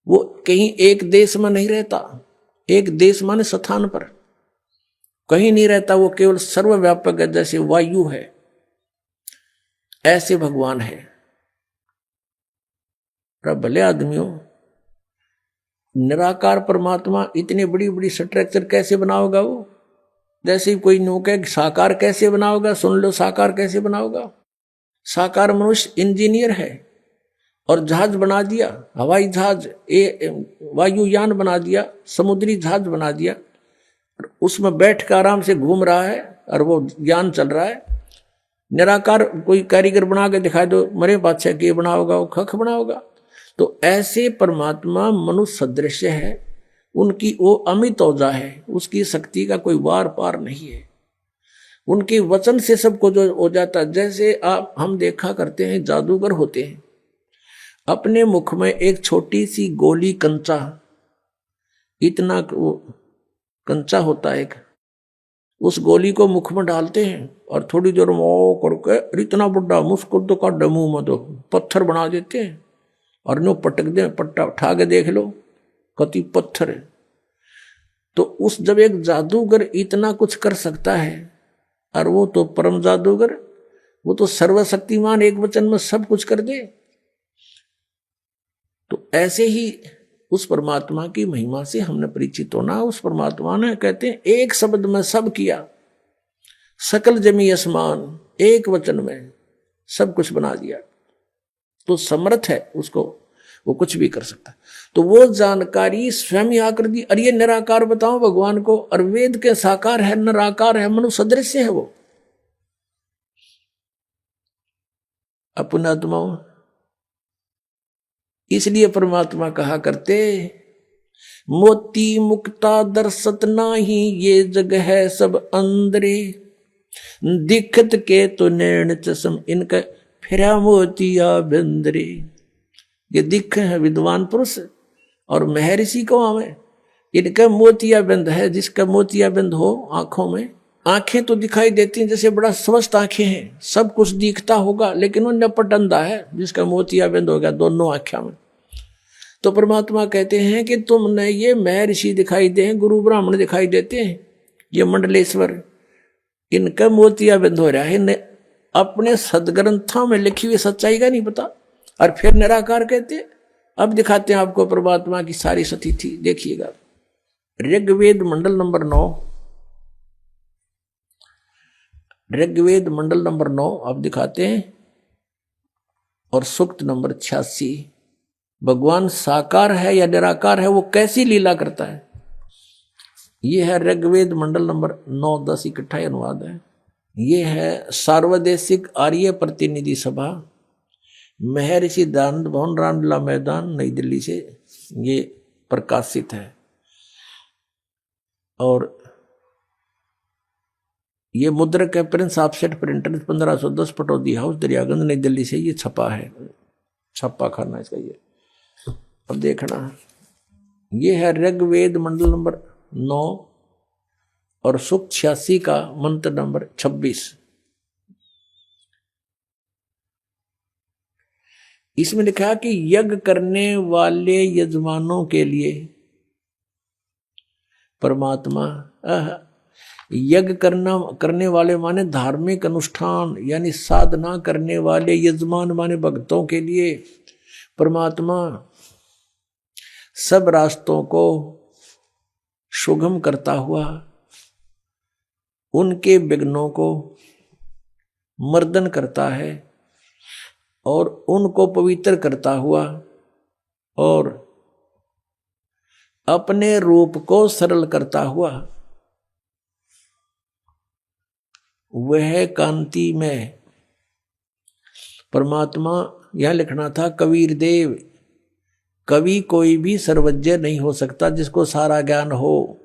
Speaker 1: वो कहीं एक देश में नहीं रहता, एक देश माने स्थान पर कहीं नहीं रहता, वो केवल सर्वव्यापक है, जैसे वायु है ऐसे भगवान है। भले आदमियों, निराकार परमात्मा इतनी बड़ी बड़ी स्ट्रक्चर कैसे बनाओगा वो? जैसे कोई नो कहे साकार कैसे बनाओगा, सुन लो साकार कैसे बनाओगा। साकार मनुष्य इंजीनियर है और जहाज बना दिया, हवाई जहाज, वायुयान बना दिया, समुद्री जहाज बना दिया, उसमें बैठ कर आराम से घूम रहा है और वो यान चल रहा है। निराकार कोई कारीगर बना के दिखा दो, मरे बादशाह के बनाओगा, वो खख बनाओगा। तो ऐसे परमात्मा मनुष्य सदृश है, उनकी वो अमित औजा है, उसकी शक्ति का कोई वार पार नहीं है, उनके वचन से सबको जो हो जाता। जैसे आप हम देखा करते हैं जादूगर होते हैं, अपने मुख में एक छोटी सी गोली कंचा, इतना वो कंचा होता है, उस गोली को मुख में डालते हैं और थोड़ी देर में ओ करके इतना बड़ा मुस्कुर तो का मुंह में तो पत्थर बना देते हैं और नो पटक दे, पट्टा उठा के देख लो कति पत्थर है। तो उस जब एक जादूगर इतना कुछ कर सकता है, और वो तो परम जादूगर, वो तो सर्वशक्तिमान, एक वचन में सब कुछ कर दे। तो ऐसे ही उस परमात्मा की महिमा से हमने परिचित होना। उस परमात्मा ने कहते हैं एक शब्द में सब किया, सकल जमी आसमान, एक वचन में सब कुछ बना दिया। तो समर्थ है उसको, वो कुछ भी कर सकता है। तो वो जानकारी स्वयं ही आकर दी। और ये निराकार बताओ भगवान को, और वेद के साकार है, निराकार है, मनुष्य सदृश है वो। अपनात्माओं, इसलिए परमात्मा कहा करते मोती मुक्ता दर्शत नाही, ये जग है सब अंदरे, दिखत के तो नैन चश्म, इनका फिरा मोतिया बंदरे। ये दिख है विद्वान पुरुष और महर्षि को हमें, इनका मोतिया बंद है। जिसका मोतिया बंद हो आंखों में, आंखें तो दिखाई देती हैं जैसे बड़ा स्वस्थ आंखें हैं, सब कुछ दिखता होगा, लेकिन वो नपट अंधा है जिसका मोतिया बंद हो गया दोनों आंखों में। तो परमात्मा कहते हैं कि तुमने ये महर्षि दिखाई दे, गुरु ब्राह्मण दिखाई देते हैं, ये मंडलेश्वर, इनका मोतिया बंद हो रहा है, इन्हें अपने सदग्रंथों में लिखी हुई सच्चाई का नहीं पता, और फिर निराकार कहते हैं। अब दिखाते हैं आपको परमात्मा की सारी स्थिति, देखिएगा ऋग्वेद मंडल नंबर 9, ऋग्वेद मंडल नंबर 9 अब दिखाते हैं, और सूक्त नंबर 86। भगवान साकार है या निराकार है, वो कैसी लीला करता है। ये है ऋग्वेद मंडल नंबर 9, 10 इकट्ठा अनुवाद है। ये है सार्वदेशिक आर्य प्रतिनिधि सभा, महर्षि दयानंद भवन, रामलीला मैदान, नई दिल्ली से ये प्रकाशित है। और ये मुद्रक है Prince offset printer, 1510 Pataudi house, Daryaganj, नई दिल्ली से ये छपा है, छापा खाना इसका ये। अब देखना, ये है ऋग्वेद मंडल नंबर 9 और सूक्त 86 का मंत्र नंबर 26। इसमें लिखा कि यज्ञ करने वाले यजमानों के लिए परमात्मा, यज्ञ करने वाले माने धार्मिक अनुष्ठान यानी साधना करने वाले, यजमान माने भक्तों के लिए परमात्मा सब रास्तों को सुगम करता हुआ, उनके विघ्नों को मर्दन करता है और उनको पवित्र करता हुआ, और अपने रूप को सरल करता हुआ वह कांति में परमात्मा। यह लिखना था कबीर देव, कवि कोई भी सर्वज्ञ नहीं हो सकता जिसको सारा ज्ञान हो।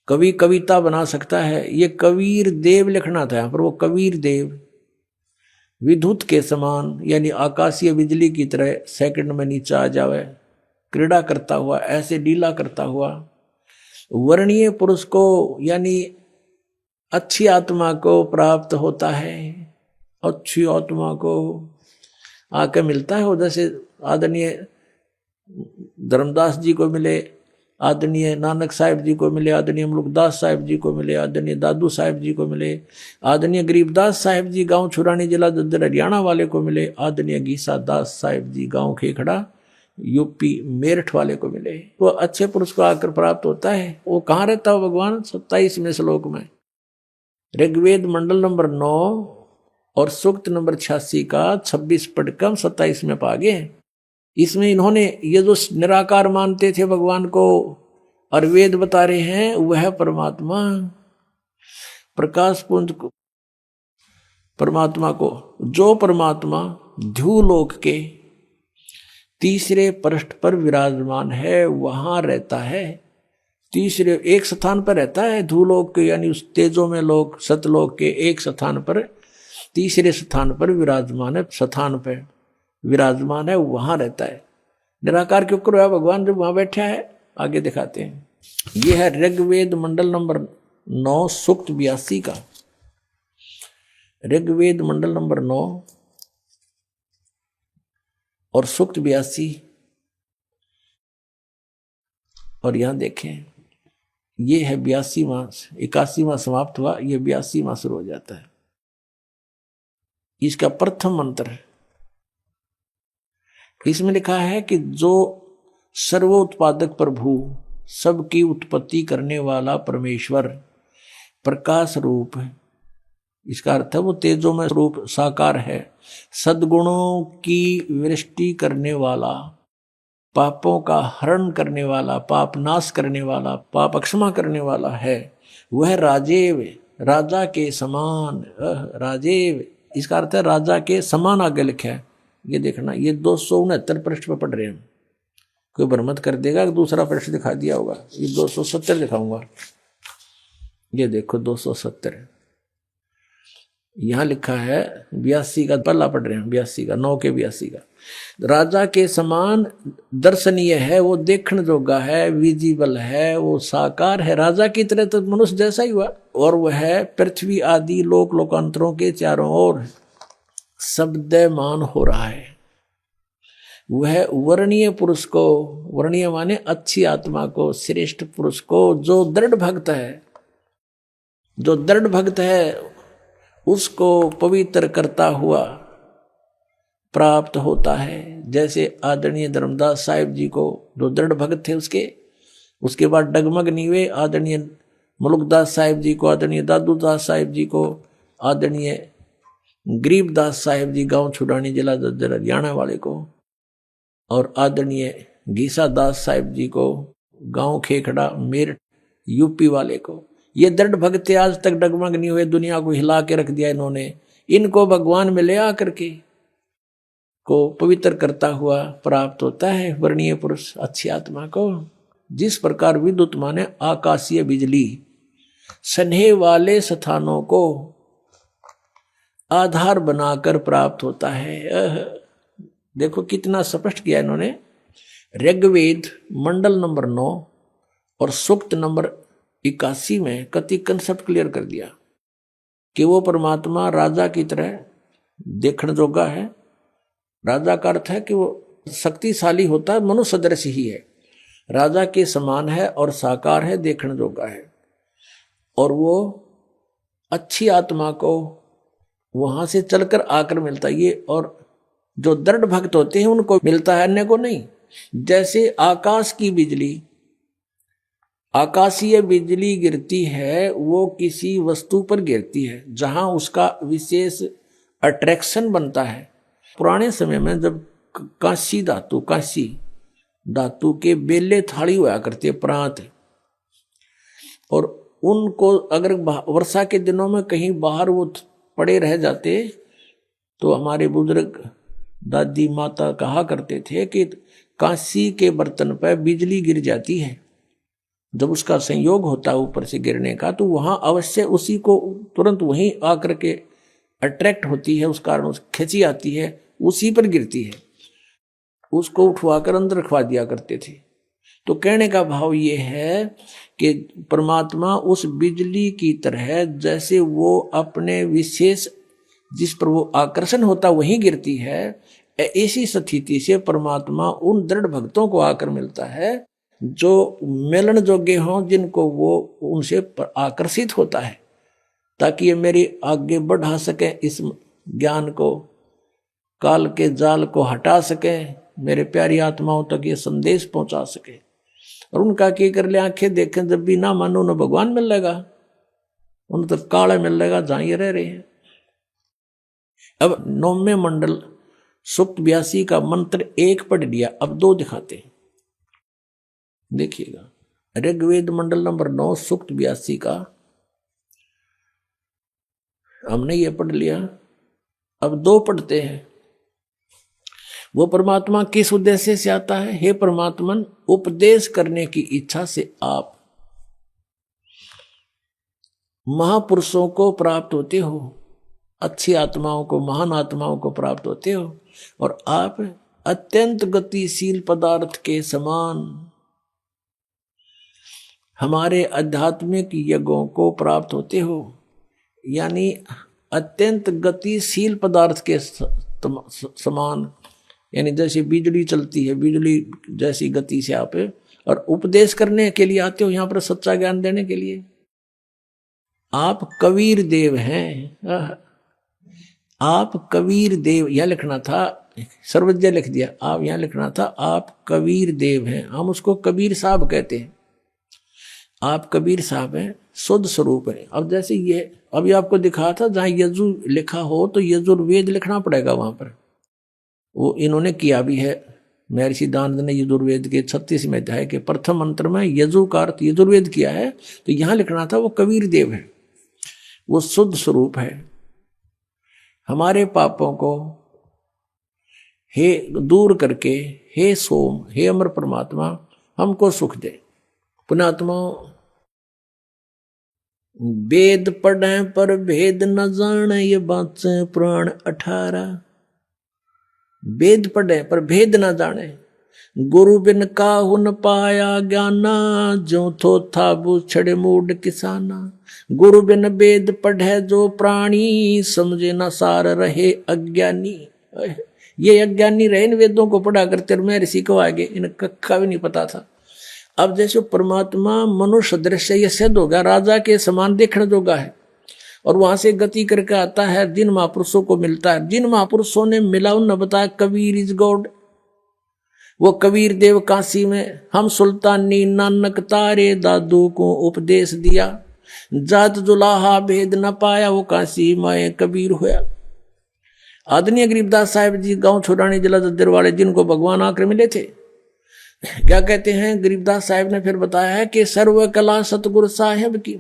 Speaker 1: कवि कविता बना सकता है, ये कबीर देव लिखना था यहाँ पर। वो कबीर देव विद्युत के समान यानी आकाशीय बिजली की तरह सेकंड में नीचे आ जावे, क्रीड़ा करता हुआ, ऐसे लीला करता हुआ वर्णीय पुरुष को यानी अच्छी आत्मा को प्राप्त होता है, अच्छी आत्मा को आके मिलता है। वो जैसे आदरणीय धर्मदास जी को मिले, आदरणीय नानक साहिब जी को मिले, आदरणीय मुलुकदास साहिब जी को मिले, आदरणीय दादू साहिब जी को मिले, आदरणीय गरीबदास साहिब जी गांव छुरानी जिला दद्दर हरियाणा वाले को मिले, आदरणीय गीसा दास साहिब जी गांव खेखड़ा यूपी मेरठ वाले को मिले। वो अच्छे पुरुष को आकर प्राप्त होता है। वो कहाँ रहता है भगवान? 27वें श्लोक में, ऋग्वेद मंडल नंबर 9 और सूक्त नंबर 86 का 26 पढ़कर 27 में पा गए। इसमें इन्होंने ये जो निराकार मानते थे भगवान को और वेद बता रहे हैं, वह परमात्मा प्रकाश पुंज को, परमात्मा को, जो परमात्मा ध्युलोक के तीसरे पृष्ठ पर विराजमान है, वहां रहता है। तीसरे एक स्थान पर रहता है ध्युलोक के, यानी उस तेजो में लोक सतलोक के एक स्थान पर, तीसरे स्थान पर विराजमान है, स्थान पर विराजमान है, वहां रहता है। निराकार क्यों करो है भगवान जब वहां बैठा है? आगे दिखाते हैं। यह है ऋग्वेद मंडल नंबर 9 सूक्त 82 का, ऋग्वेद मंडल नंबर 9 और सूक्त 82। और यहां देखें, ये है 82वां, 81वां समाप्त हुआ, ये 82वां शुरू हो जाता है। इसका प्रथम मंत्र है। इसमें लिखा है कि जो सर्वोत्पादक प्रभु, सबकी उत्पत्ति करने वाला परमेश्वर प्रकाश रूप है। इसका अर्थ है वो तेजो में रूप साकार है, सद्गुणों की वृष्टि करने वाला, पापों का हरण करने वाला, पाप नाश करने वाला, पाप अक्षमा करने वाला है। वह राजेव, राजा के समान, राजेव इसका अर्थ है राजा के समान आगे लिखा है। ये देखना, ये 269 पृष्ठ पर पढ़ रहे हैं। कोई भ्रमत कर देगा कि दूसरा पृष्ठ दिखा दिया होगा। ये 270 दिखाऊंगा। ये देखो 270 यहां लिखा है। 82 का पल्ला पढ़ रहे हैं, 82 का 9 के 82 का। राजा के समान दर्शनीय है, वो देखने जोगा है, विजिबल है, वो साकार है। राजा की तरह तो मनुष्य जैसा ही हुआ। और वह पृथ्वी आदि लोक लोकांतरों के चारों ओर शब्दमान हो रहा है। वह वर्णीय पुरुष को, वर्णीय माने अच्छी आत्मा को, श्रेष्ठ पुरुष को, जो दृढ़ भक्त है, जो दृढ़ भक्त है उसको पवित्र करता हुआ प्राप्त होता है। जैसे आदरणीय धर्मदास साहिब जी को, जो दृढ़ भक्त थे उसके बाद डगमग नीवे, आदरणीय मुलुकदास साहिब जी को, आदरणीय दादू दास साहिब जी को, आदरणीय गरीबदास साहिब जी गांव छुड़ानी जिला दद्दर हरियाणा वाले को, और आदरणीय गीसा दास साहिब जी को गांव खेखड़ा मेरठ यूपी वाले को। ये दृढ़ भक्त आज तक डगमग नहीं हुए, दुनिया को हिला के रख दिया इन्होंने। इनको भगवान में ले आकर के को पवित्र करता हुआ प्राप्त होता है वर्णीय पुरुष अच्छी आत्मा को। जिस प्रकार विद्युत माने आकाशीय बिजली सन्हे वाले स्थानों को आधार बनाकर प्राप्त होता है। देखो कितना स्पष्ट किया इन्होंने। ऋग्वेद मंडल नंबर 9 और सूक्त नंबर 81 में कति कंसेप्ट क्लियर कर दिया कि वो परमात्मा राजा की तरह देखने जोगा है। राजा का अर्थ है कि वो शक्तिशाली होता है, मनुष्य सदृश ही है, राजा के समान है और साकार है, देखने जोगा है। और वो अच्छी आत्मा को वहां से चलकर आकर मिलता है। ये और जो दृढ़ भक्त होते हैं उनको मिलता है, अन्य को नहीं। जैसे आकाश की बिजली, आकाशीय बिजली गिरती है, वो किसी वस्तु पर गिरती है जहां उसका विशेष अट्रैक्शन बनता है। पुराने समय में जब कांसी धातु के बेले थाली हुआ करते प्रांत, और उनको अगर वर्षा के दिनों में कहीं बाहर वो पड़े रह जाते तो हमारे बुजुर्ग दादी माता कहा करते थे कि कांसी के बर्तन पर बिजली गिर जाती है। जब उसका संयोग होता है ऊपर से गिरने का, तो वहां अवश्य उसी को तुरंत वहीं आकर के अट्रैक्ट होती है, उस कारण खिंची आती है, उसी पर गिरती है। उसको उठवाकर अंदर रखवा दिया करते थे। तो कहने का भाव ये है कि परमात्मा उस बिजली की तरह, जैसे वो अपने विशेष जिस पर वो आकर्षण होता वहीं गिरती है, ऐसी स्थिति से परमात्मा उन दृढ़ भक्तों को आकर मिलता है जो मिलन योग्य हों, जिनको वो उनसे आकर्षित होता है, ताकि ये मेरी आगे बढ़ा सके, इस ज्ञान को, काल के जाल को हटा सके, मेरे प्यारी आत्माओं तक ये संदेश पहुंचा सके। और उनका क्या कर ले, आंखें देखें जब भी ना मानो न भगवान मिल लेगा, उन तक काला मिल लेगा जहां ये रह रहे हैं। अब 9वें मंडल सूक्त 82 का मंत्र 1 पढ़ लिया, अब 2 दिखाते हैं, देखिएगा। ऋग्वेद मंडल नंबर 9 सूक्त 82 का हमने ये पढ़ लिया, अब 2 पढ़ते हैं। वो परमात्मा किस उद्देश्य से आता है? हे परमात्मन, उपदेश करने की इच्छा से आप महापुरुषों को प्राप्त होते हो, अच्छी आत्माओं को, महान आत्माओं को प्राप्त होते हो, और आप अत्यंत गतिशील पदार्थ के समान हमारे आध्यात्मिक यज्ञों को प्राप्त होते हो। यानी अत्यंत गतिशील पदार्थ के समान, यानी जैसे बिजली चलती है, बिजली जैसी गति से आप, और उपदेश करने के लिए आते हो, यहां पर सच्चा ज्ञान देने के लिए। आप कबीर देव हैं, आप कबीर देव, यह लिखना था, सर्वज्ञ लिख दिया, आप यहां लिखना था आप कबीर देव हैं। हम उसको कबीर साहब कहते हैं, आप कबीर साहब हैं, शुद्ध स्वरूप है। अब जैसे ये अभी आपको दिखा था, जहां यजु लिखा हो तो यजुर्वेद लिखना पड़ेगा वहां पर, वो इन्होंने किया भी है। महर्षि दानंद ने यजुर्वेद के 36वें अध्याय के प्रथम मंत्र में यजु का अर्थ यजुर्वेद किया है, तो यहां लिखना था वो कबीर देव है, वो शुद्ध स्वरूप है। हमारे पापों को हे दूर करके, हे सोम, हे अमर परमात्मा, हमको सुख दे। पुण्यात्मा, वेद पढ़े पर भेद न जाने, ये बात से पुराण 18। वेद पढ़े पर भेद न जाने, गुरु बिन काहु न पाया ज्ञाना, जो थो था बूछड़े मूड किसाना। गुरु बिन वेद पढ़े जो प्राणी, समझे न सार रहे अज्ञानी। ये अज्ञानी रहे इन वेदों को पढ़ा करते, मैं ऋषि को आगे इन कक्का भी नहीं पता था। अब जैसे परमात्मा मनुष्य दृश्य ये सिद्ध होगा, राजा के समान देखने जोगा है, और वहां से गति करके आता है, जिन महापुरुषों को मिलता है, जिन महापुरुषों ने मिला उन्होंने बताया कबीर इज गॉड। वो कबीर देव काशी में हम सुल्तानी नानक तारे दादू को उपदेश दिया, जात जुलाहा भेद न पाया, वो काशी माए कबीर होया। आदरणीय गरीबदास साहिब जी गांव छोड़ानी जिला जज्जर वाले, जिनको भगवान आकर मिले थे, क्या कहते हैं गरीबदास साहिब ने फिर बताया है कि सर्व कला सतगुरु साहिब की,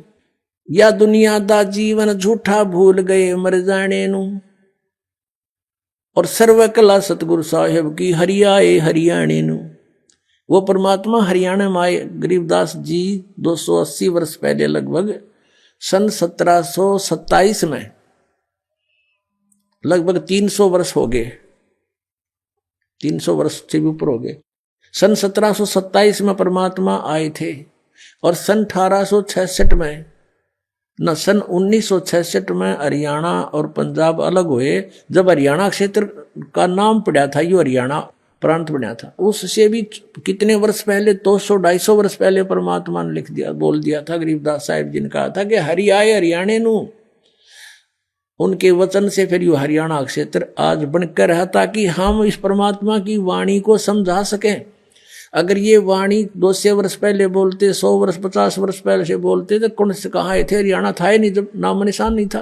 Speaker 1: या दुनिया दा जीवन झूठा भूल गए मर जाने नू, और सर्व कला सतगुरु साहिब की हरियाए हरियाणे नू। वो परमात्मा हरियाणा में आए गरीबदास जी 280 वर्ष पहले, लगभग सन 1727 में, लगभग 300 वर्ष हो गए, 300 वर्ष से भी ऊपर हो गए। सन 1727 में परमात्मा आए थे, और सन 1866 में न सन 1966 में हरियाणा और पंजाब अलग हुए। जब हरियाणा क्षेत्र का नाम पड़ा था, यो हरियाणा प्रांत बना था, उससे भी कितने वर्ष पहले, 200-250 वर्ष पहले परमात्मा ने लिख दिया, बोल दिया था, गरीबदास साहिब जी ने कहा था कि हरि आए हरियाणे नू। उनके वचन से फिर यो हरियाणा क्षेत्र आज बनकर रहा, ताकि हम इस परमात्मा की वाणी को समझा सकें। अगर ये वाणी 200 वर्ष पहले बोलते, 100 वर्ष 50 वर्ष पहले से बोलते, तो कौन से कहा थे, हरियाणा था ही नहीं, जब नाम निशान नहीं था।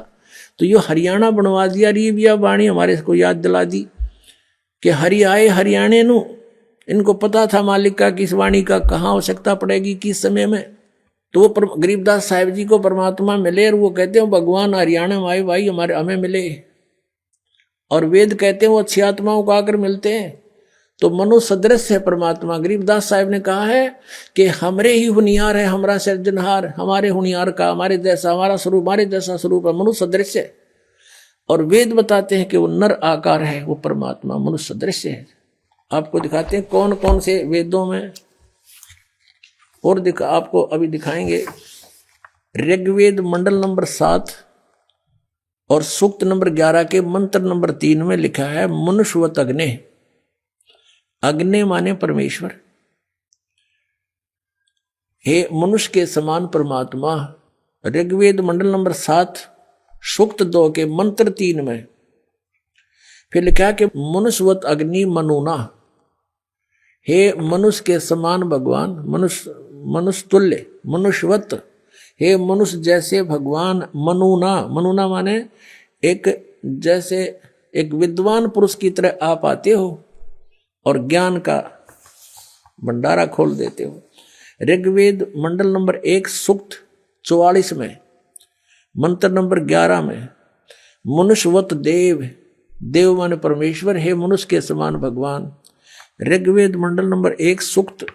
Speaker 1: तो ये हरियाणा बनवा दिया, ये भी वाणी हमारे को याद दिला दी कि हरि आए हरियाणे नू। इनको पता था मालिक का कि इस वाणी का कहाँ आवश्यकता पड़ेगी, किस समय में। तो वो गरीबदास साहिब जी को परमात्मा मिले, और वो कहते हैं भगवान हरियाणा में आए भाई, हमें मिले। और वेद कहते हैं वो अच्छी आत्माओं को आकर मिलते हैं। तो मनुष्य सदृश है परमात्मा। गरीबदास साहिब ने कहा है कि हमरे ही हुनियार है, हमारा सृजनहार, हमारे हुनियार का, हमारे जैसा हमारा स्वरूप, हमारे जैसा स्वरूप है, मनुष्य सदृश है। और वेद बताते हैं कि वो नर आकार है, वो परमात्मा मनुष्य सदृश है। आपको दिखाते हैं कौन कौन से वेदों में और आपको अभी दिखाएंगे। ऋग्वेद मंडल नंबर 7 और सूक्त नंबर 11 के मंत्र नंबर 3 में लिखा है मनुष्यवत अग्नि। अग्नि माने परमेश्वर। हे मनुष्य के समान परमात्मा। ऋग्वेद मंडल नंबर 7 सूक्त 2 के मंत्र 3 में फिर लिखा है कि मनुष्यवत अग्नि मनुना। हे मनुष्य के समान भगवान, मनुष्य तुल्य, मनुष्यवत, हे मनुष्य जैसे भगवान। मनुना, मनुना माने एक जैसे एक विद्वान पुरुष की तरह आप आते हो और ज्ञान का भंडारा खोल देते हो। ऋग्वेद मंडल नंबर 1 सूक्त 44 में मंत्र नंबर 11 में मनुष्यवत देव, देव माने परमेश्वर, हे मनुष्य के समान भगवान। ऋग्वेद मंडल नंबर 1 सूक्त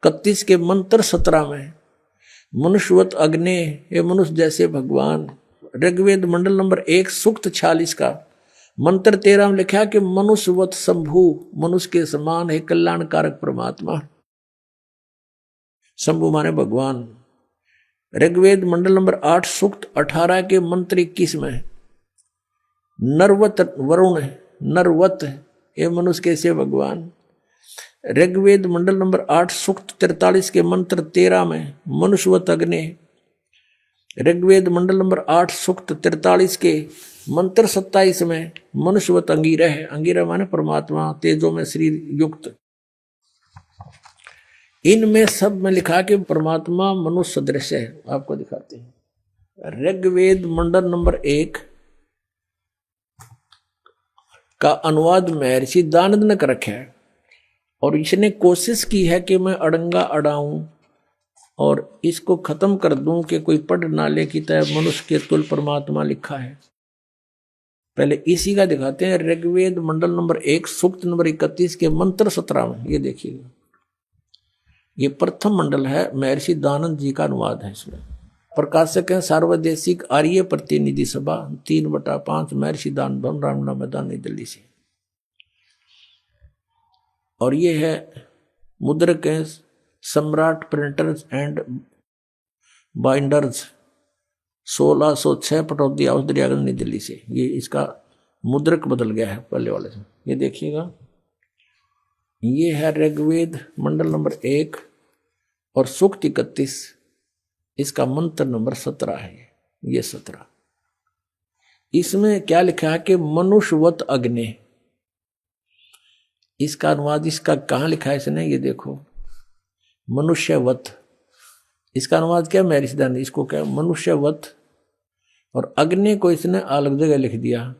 Speaker 1: 31 के मंत्र 17 में मनुष्यवत अग्नि, हे मनुष्य जैसे भगवान। ऋग्वेद मंडल नंबर 1 सूक्त 46 का मंत्र 13 में लिखा कि मनुष्यवत शंभु, मनुष्य के समान, हे कल्याणकारक परमात्मा। शंभु माने भगवान। ऋग्वेद मंडल नंबर 8 सूक्त 18 के मंत्र 21 में नरवत वरुण, नरवत, हे मनुष्य कैसे भगवान। ऋग्वेद मंडल नंबर 8 सूक्त 43 के मंत्र 13 में मनुष्यवत अग्नि। ऋग्वेद मंडल नंबर 8 सूक्त 43 के मंत्र 27 में मनुष्यवत अंगिरह है। अंगिरह माने परमात्मा, तेजो में शरीर युक्त। इनमें सब में लिखा कि परमात्मा मनुष्य सदृश है। आपको दिखाते हैं। ऋग्वेद मंडल नंबर 1 का अनुवाद महर्षि दानंद ने कर रखा है और इसने कोशिश की है कि मैं अड़ंगा अड़ाऊं और इसको खत्म कर दूं कि कोई पढ़ ना ले कि तय मनुष्य के तुल परमात्मा लिखा है। पहले इसी का दिखाते हैं। ऋग्वेद मंडल नंबर 1 सूक्त नंबर 31 के मंत्र 17 में ये देखिएगा। ये प्रथम मंडल है, महर्षि दानंद जी का अनुवाद है। इसमें प्रकाशक है सार्वदेशिक आर्य प्रतिनिधि सभा 3/5 महर्षि दान भवन रामना मैदान नई दिल्ली से। और ये है मुद्रक है सम्राट printers and binders 1606 Pataudi house Daryaganj नई दिल्ली से। ये इसका मुद्रक बदल गया है पहले वाले से। ये देखिएगा। ये है ऋग्वेद मंडल नंबर 1 और सूक्त 31, इसका मंत्र नंबर 17 है। ये 17 इसमें क्या लिखा है कि मनुष्यवत अग्नि। इसका अनुवाद इसका कहाँ लिखा है इसने, ये देखो मनुष्यवत। इसका अनुवाद क्या महर्षि दानंद, इसको क्या मनुष्यवत, और अग्नि को इसने अलग जगह लिख दिया।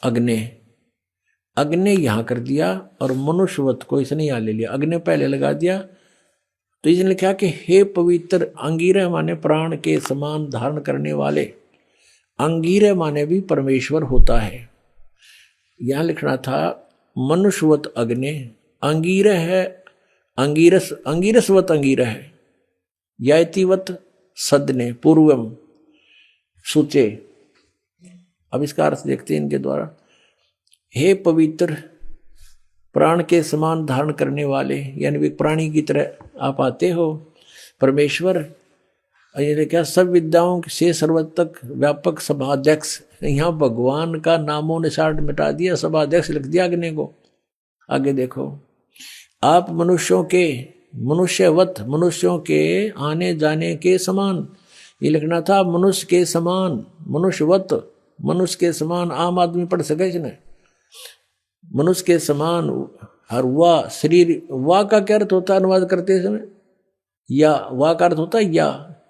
Speaker 1: अग्नि, अग्नि यहां कर दिया और मनुष्यवत को इसने यहां ले लिया। अग्नि पहले लगा दिया तो इसने लिखा कि हे पवित्र अंगिरह माने प्राण के समान धारण करने वाले। अंगिरह माने भी परमेश्वर होता है। यहां लिखना था मनुष्यवत अग्नि। अंगिरह है अंगिरस, अंगिरसवत अंगिरह है। यातिवत सदने पूर्वम सूचे। अब इसका अर्थ देखते हैं इनके द्वारा। हे पवित्र प्राण के समान धारण करने वाले, यानी एक प्राणी की तरह आप आते हो परमेश्वर। ये क्या सब विद्याओं से सर्वतक व्यापक सभाध्यक्ष। यहाँ भगवान का नामों निशान मिटा दिया, सभाध्यक्ष लिख दिया अग्नि को। आगे देखो, आप मनुष्यों के मनुष्यवत, मनुष्यों के आने जाने के समान। ये लिखना था मनुष्य के समान, मनुष्यवत, मनुष्य के समान। आम आदमी पढ़ सके इसने। मनुष्य के समान। हर वाह शरीर, वाह का क्या अर्थ होता है अनुवाद करते समय? या, वाह का अर्थ होता है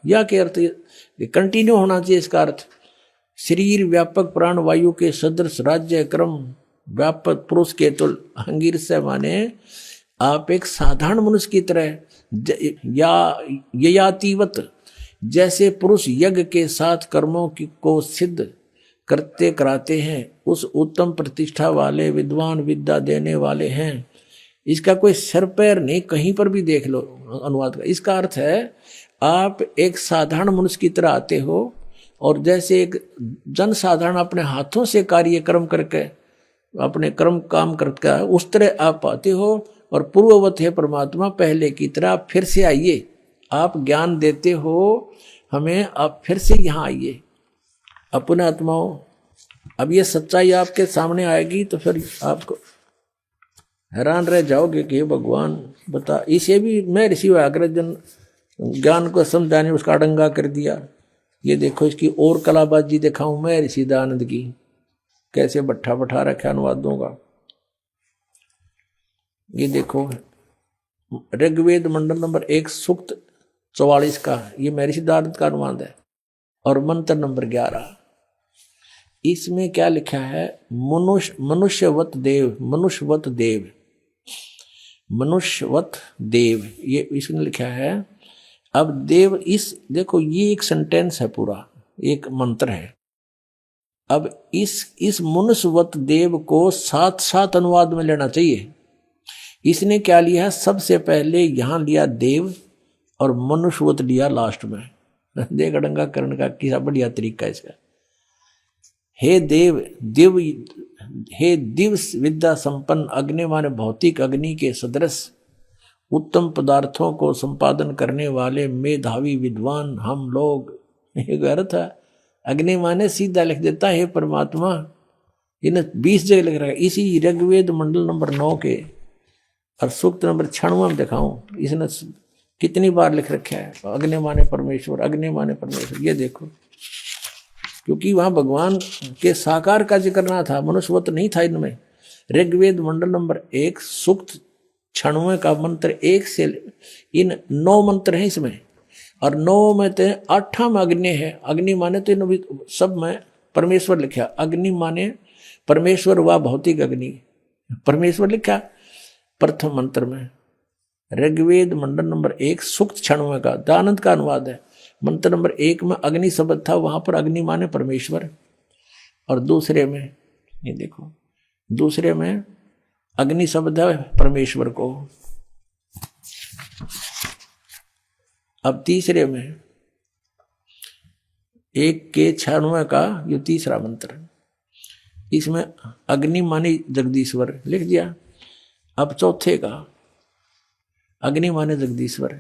Speaker 1: या के अर्थ कंटिन्यू होना चाहिए इसका अर्थ। शरीर व्यापक प्राण वायु के सदृश राज्य क्रम व्यापक पुरुष के तुल। अंगिर से माने आप एक साधारण मनुष्य की तरह। ययातिवत, जैसे पुरुष यज्ञ के साथ कर्मों को सिद्ध करते कराते हैं, उस उत्तम प्रतिष्ठा वाले विद्वान विद्या देने वाले हैं। इसका कोई सिर पैर नहीं, कहीं पर भी देख लो अनुवाद का। इसका अर्थ है आप एक साधारण मनुष्य की तरह आते हो और जैसे एक जन साधारण अपने हाथों से कार्य कर्म करके अपने कर्म काम करके उस तरह आप आते हो और पूर्ववत है परमात्मा, पहले की तरह फिर से आइए। आप ज्ञान देते हो हमें, आप फिर से यहाँ आइए अपने आत्माओं। अब ये सच्चाई आपके सामने आएगी तो फिर आपको हैरान रह जाओगे कि भगवान बता। इसे भी मैं ऋषि व्याघ्रजन ज्ञान को समझाने उसका अडंगा कर दिया। ये देखो इसकी और कलाबाजी दिखाऊं मैं ऋषि दयानंद की, कैसे भट्ठा बैठा रखा अनुवादों का। ये देखो ऋग्वेद मंडल नंबर 1 सूक्त 44 का ये महर्षि दयानंद का अनुवाद है। और मंत्र नंबर 11 इसमें क्या लिखा है, मनुष्यवत देव, मनुष्यवत देव, मनुष्यवत देव, ये इसने लिखा है। अब देव, इस देखो ये एक सेंटेंस है, पूरा एक मंत्र है। अब इस मनुष्यवत देव को साथ साथ अनुवाद में लेना चाहिए। इसने क्या लिया, सबसे पहले यहां लिया देव और मनुष्यवत लिया लास्ट में। देख अडंगा करण का किसा बढ़िया तरीका इसका। हे देव, दिव, हे दिव विद्या संपन्न अग्नि माने भौतिक अग्नि के सदृश उत्तम पदार्थों को संपादन करने वाले मेधावी विद्वान हम लोग। ये अर्थ है, अग्नि माने सीधा लिख देता है परमात्मा। इन्हें 20 जगह लिख रहा है इसी ऋग्वेद मंडल नंबर 9 के और सूक्त नंबर 96 में दिखाऊं इसने कितनी बार लिख रखा है, अग्नि माने परमेश्वर, अग्नि माने परमेश्वर। ये देखो, क्योंकि वहां भगवान के साकार का जिक्र ना था, मनुष्यवत नहीं था इनमें। ऋग्वेद मंडल नंबर 1 सूक्त 96 का मंत्र 1 से इन 9 मंत्र हैं इसमें, और 9 में तो 8 में अग्नि है। अग्नि माने तो इन सब में परमेश्वर लिखा, अग्नि माने परमेश्वर व भौतिक अग्नि परमेश्वर लिखा प्रथम मंत्र में। ऋग्वेद मंडल नंबर 1 सूक्त 96 का दयानंद का अनुवाद है। मंत्र नंबर 1 में अग्नि शब्द था, वहां पर अग्नि माने परमेश्वर, और दूसरे में ये देखो, दूसरे में अग्नि शब्द है परमेश्वर को। अब तीसरे में 1 के 96 का ये तीसरा मंत्र, इसमें अग्नि माने जगदीश्वर लिख दिया। अब चौथे का अग्नि माने जगदीश्वर,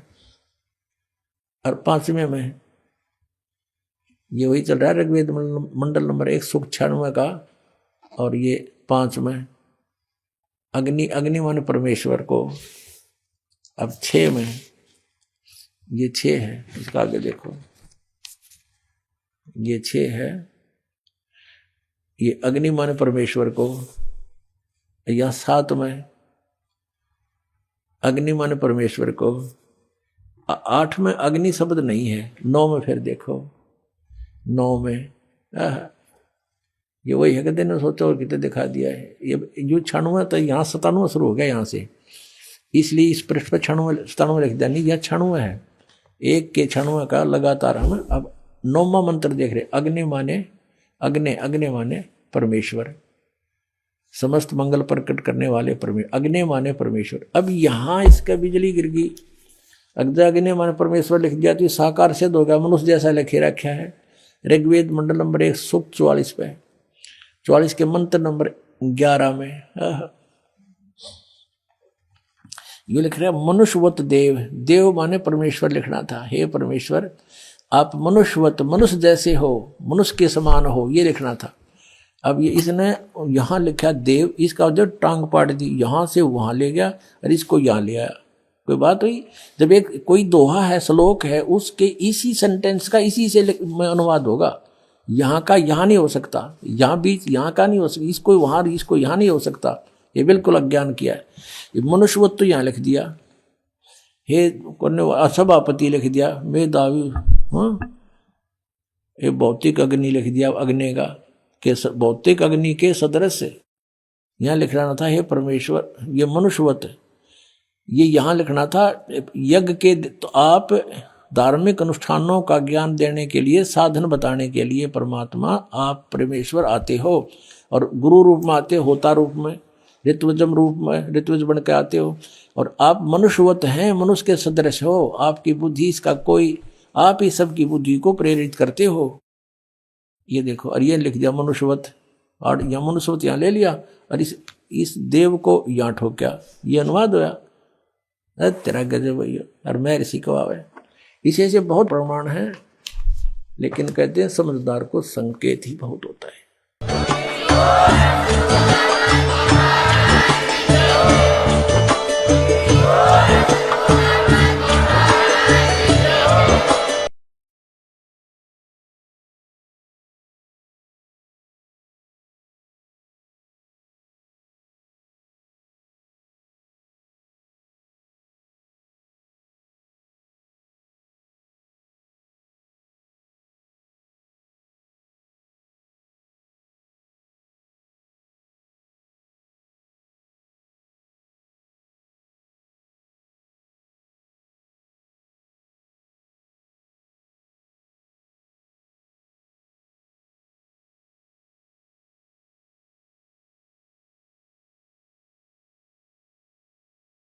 Speaker 1: और 5वें में ये वही चल रहा है ऋग्वेद मंडल नंबर 1 सूक्त 96 का, और ये 5 में अग्नि, अग्नि माने परमेश्वर को। अब 6 में ये 6 है, इसका आगे देखो ये 6 है, ये अग्नि माने परमेश्वर को। यहां 7 में अग्नि माने परमेश्वर को। 8 में अग्नि शब्द नहीं है। 9 में फिर देखो, 9 में ये वही है, कहते ने सोचा और कितने दिखा दिया है। ये जो 96 तो यहाँ 97 शुरू हो गया यहाँ से, इसलिए इस पृष्ठ पर 96 लिख दिया, नहीं यह 96 है। 1 के 96 का लगातार हम अब 9वां मंत्र देख रहे। अग्नि माने अग्नि, अग्नि माने परमेश्वर, समस्त मंगल प्रकट करने वाले परमेश्वर, अग्नि माने परमेश्वर। अब यहाँ इसका बिजली गिर गई, अग्नि माने परमेश्वर लिख दिया तो साकार सिद्ध हो गया, मनुष्य जैसा लिखे रखा है। ऋग्वेद मंडल नंबर 1 सूक्त 44 पे, 44 के मंत्र नंबर 11 में ये लिख रहा है मनुष्यवत देव, देव माने परमेश्वर लिखना था। हे परमेश्वर आप मनुष्यवत, मनुष्य जैसे हो, मनुष्य के समान हो, ये लिखना था। अब ये इसने यहाँ लिखा देव, इसका जो टांग पाट दी, यहाँ से वहां ले गया और इसको यहाँ ले आया। कोई बात हुई? जब एक कोई दोहा है, श्लोक है, उसके इसी सेंटेंस का इसी से अनुवाद होगा। यहाँ का यहाँ नहीं हो सकता, यहाँ बीच यहाँ का नहीं हो सकता, इसको वहां इसको यहाँ नहीं हो सकता। ये बिल्कुल अज्ञान किया है। ये मनुष्यवत तो यहाँ लिख दिया, हे सभापति लिख दिया, मेधावी, ये भौतिक अग्नि लिख दिया, अग्नि का के भौतिक अग्नि के सदृश यहाँ लिखना था। हे परमेश्वर, ये मनुष्यवत ये यहाँ लिखना था यज्ञ के। तो आप धार्मिक अनुष्ठानों का ज्ञान देने के लिए, साधन बताने के लिए परमात्मा आप परमेश्वर आते हो, और गुरु रूप में आते हो, होता रूप में, ऋत्विजम रूप में, ऋत्विज बन के आते हो, और आप मनुष्यवत हैं, मनुष्य के सदृश हो। आपकी बुद्धि इसका कोई, आप ही सबकी बुद्धि को प्रेरित करते हो। ये देखो, और ये लिख दिया मनुष्यवत, और यह मनुष्यवत यहाँ ले लिया और इस देव को यहाँ ठोक्या। ये अनुवाद होया। तेरा गजब भैया और मैं ऋषि कवावे। इसे से बहुत प्रमाण है, लेकिन कहते हैं समझदार को संकेत ही बहुत होता है।